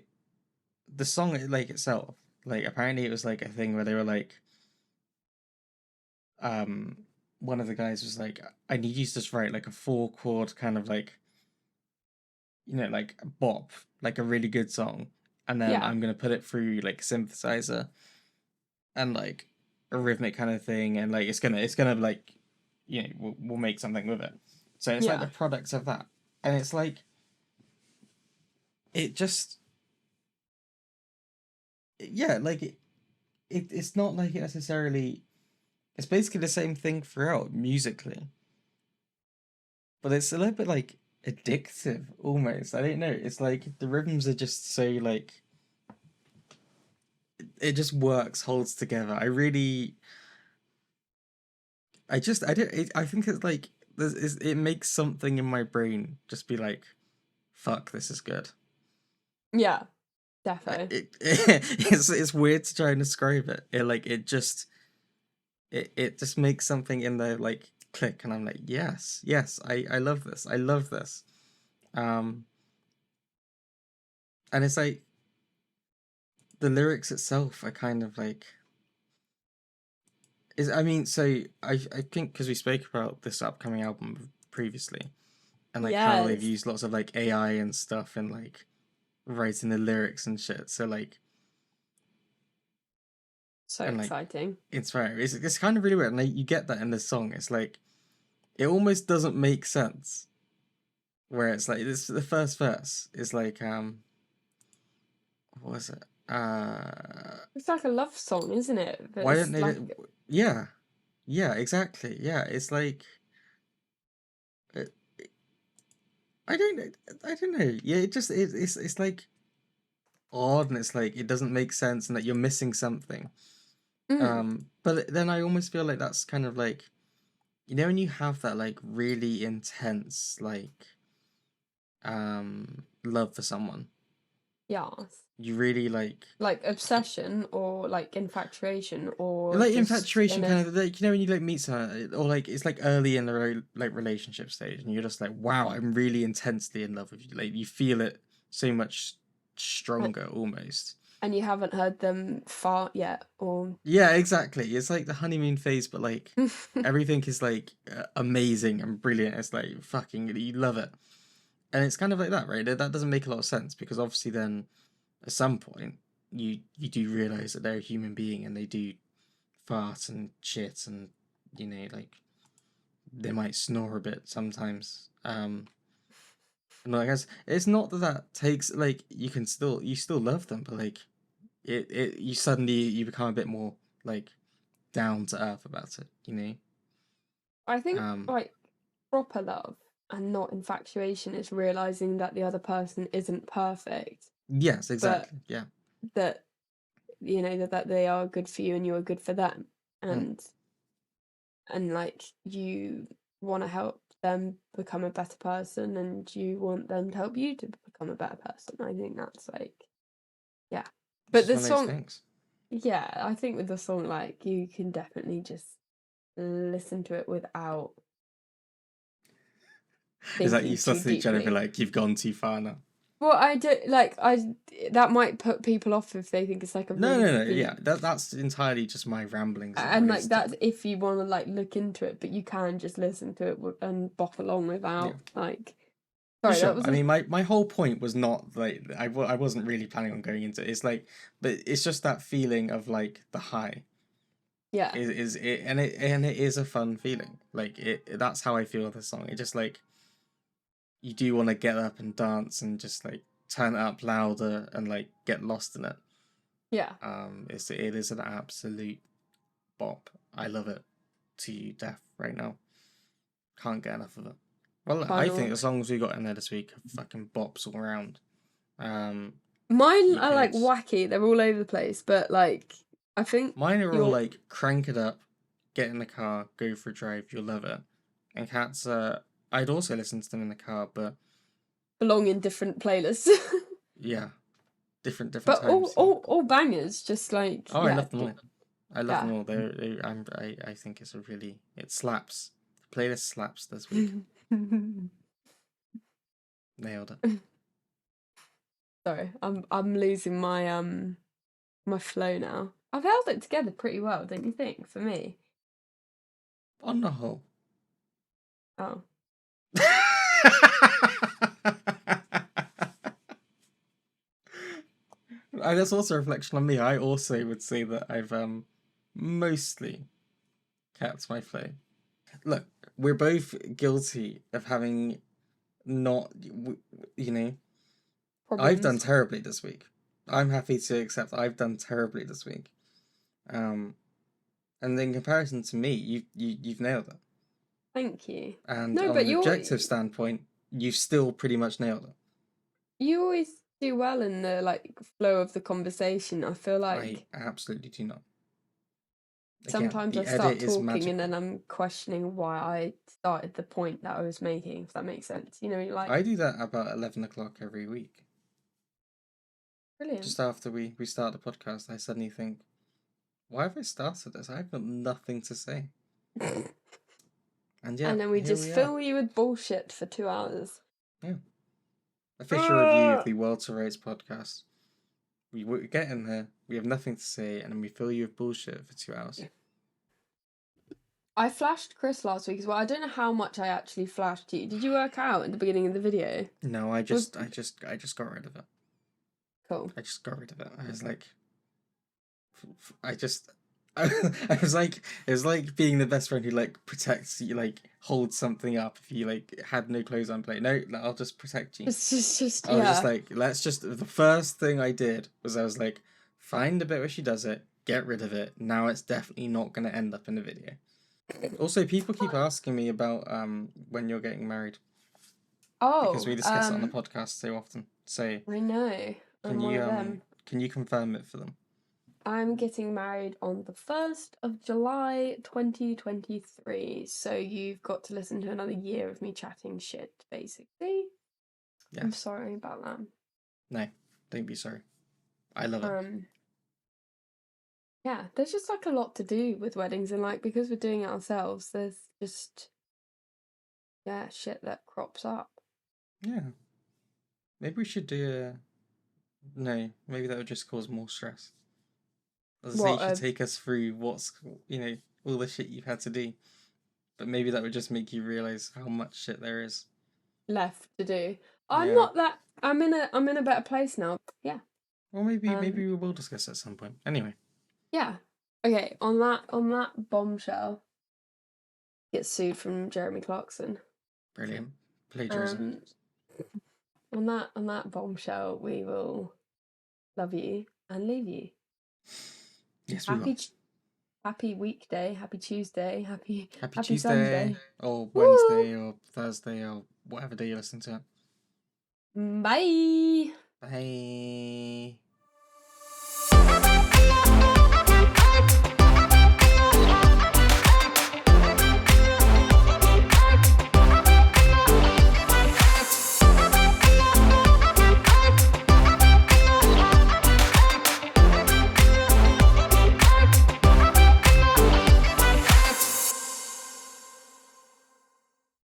the song like itself, like apparently it was like a thing where they were like um one of the guys was like, I need you to just write like a 4 chord kind of like, you know, like a bop, like a really good song, and then Yeah, I'm gonna put it through like synthesizer and like a rhythmic kind of thing, and like it's gonna like, you know, we'll make something with it. So it's like the yeah, product of that, and it's like it just yeah, like it's not like it necessarily. It's basically the same thing throughout musically, but it's a little bit like addictive almost. I don't know. It's like the rhythms are just so like it just works, holds together. I don't. I think it's like it makes something in my brain just be like, "Fuck, this is good." yeah, defo. It's weird to try and describe it. It just makes something in there like click, and I'm like, yes, yes, I love this. I love this. Um, and it's like the lyrics itself are kind of like is I mean, so I think because we spoke about this upcoming album previously, and like how they've Yes, used lots of like AI and stuff and like writing the lyrics and shit. So like so and like exciting. it's kind of really weird. And like, you get that in this song. It's like it almost doesn't make sense. Where it's like this the first verse is like what was it? It's like a love song, isn't it? But Why don't it's they? like Yeah, yeah, exactly. Yeah, it's like uh, I don't I don't know. Yeah, it's like odd and it's like it doesn't make sense and that you're missing something. mm, But then I almost feel like that's kind of like you know when you have that like really intense like love for someone. yes. You really Like obsession or like infatuation or like just infatuation in a kind of like you know when you like meet someone or like it's like early in the like relationship stage and you're just like wow I'm really intensely in love with you like you feel it so much stronger almost. And you haven't heard them fart yet, or Yeah, exactly. It's like the honeymoon phase, but like everything is like amazing and brilliant. It's like fucking you love it, and it's kind of like that, right? That doesn't make a lot of sense because obviously then at some point you do realize that they're a human being and they do fart and shit and like they might snore a bit sometimes. And I guess it's not that that takes like you still love them, but like it you suddenly you become a bit more like down to earth about it. I think Um, like proper love and not infatuation is realizing that the other person isn't perfect, yes, but exactly. Yeah. that that they are good for you and you are good for them, Mm. and like you want to help them become a better person and you want them to help you to become a better person. I think that's like, yeah. It's But just the one of those song, things. yeah, I think with the song, like you can definitely just listen to it without Is that you thinking start too to think, Jennifer, deeply. like you've gone too far now? Well, I don't like that might put people off if they think it's like a No, really no, no. Yeah, deep, that's entirely just my ramblings that I and like always do. that's if you want to like look into it, but you can just listen to it and bop along Yeah, without like. for Sorry, that sure. was I a mean, my whole point was not like I wasn't really planning on going into it. It's like, but it's just that feeling of like the high yeah. is it, and it is a fun feeling. Like that's how I feel with the song. It just like you do want to get up and dance and just like turn it up louder and like get lost in it. Yeah. It is an absolute bop. I love it to death right now. Can't get enough of it. Well, I think Final. the songs we got in there this week are fucking bops all around. Um, Mine you are like could. wacky. They're all over the place, but like I think Mine are all you'll like crank it up, get in the car, go for a drive, you'll love it. And cats, I'd also listen to them in the car, but belong in different playlists. yeah, different But times. Yeah. all bangers, just like Oh, I yeah, love them all. I love them yeah. all. I think it slaps. The playlist slaps this week. Nailed it. Sorry, I'm losing my my flow now. I've held it together pretty well, don't you think? For me. On the whole. Oh. That's also a reflection on me. I also would say that I've mostly kept my flow. Look, we're both guilty of having not, you know, I've done Problems. terribly this week. I'm happy to accept I've done terribly this week. Um, and in comparison to me, you've nailed it. Thank you. And No, on but an objective standpoint, you've still pretty much nailed it. you always do well in the like flow of the conversation. I feel I like absolutely do not. Again, sometimes I the edit start is talking and magical. then I'm questioning why I started the point that I was making, if that makes sense. You know, you're like, I do that about 11 o'clock every week. brilliant. Just after we start the podcast, I suddenly think, why have I started this? I've got nothing to say. And And yet, then we here just we are. fill you with bullshit for 2 hours. Yeah. Official review of the World to Rates podcast. We get in there, we have nothing to say, and then we fill you with bullshit for 2 hours. I flashed Chris last week as well. I don't know how much I actually flashed you. Did you work out at the beginning of the video? No, I Was just got rid of it. cool. I just got rid of it. I was like, I just, I was like, it was like being the best friend who like protects you, like holds something up if you like had no clothes on play. No, I'll just protect you. Just I was just yeah. like, let's just. The first thing I did was I was like, find the bit where she does it, get rid of it. Now it's definitely not going to end up in the video. Also, people keep asking me about when you're getting married because we Oh, discuss it on the podcast so often. So I know. can I'm one you of them. confirm it for them? I'm getting married on the 1st of July 2023. So you've got to listen to another year of me chatting shit, basically. I'm Yes. sorry about that. No, don't be sorry. I love it. Yeah, there's just like a lot to do with weddings, and like because we're doing it ourselves, there's just shit that crops up. Yeah. Maybe we should do a. No, maybe that would just cause more stress. As I say, you What should take us through all the shit you've had to do. But maybe that would just make you realize how much shit there is. left to do. I'm Yeah. not that. I'm in a better place now. Yeah. Or maybe Um. we will discuss at some point. Anyway. Yeah. Okay. On that bombshell, get sued from Jeremy Clarkson. Brilliant. Plagiarism. Um. On that bombshell, we will love you and leave you. Yes, we will. Happy happy weekday, happy Tuesday, Happy happy Tuesday, Sunday. or Woo! Wednesday, or Thursday, or whatever day you listen to it. Bye. Bye.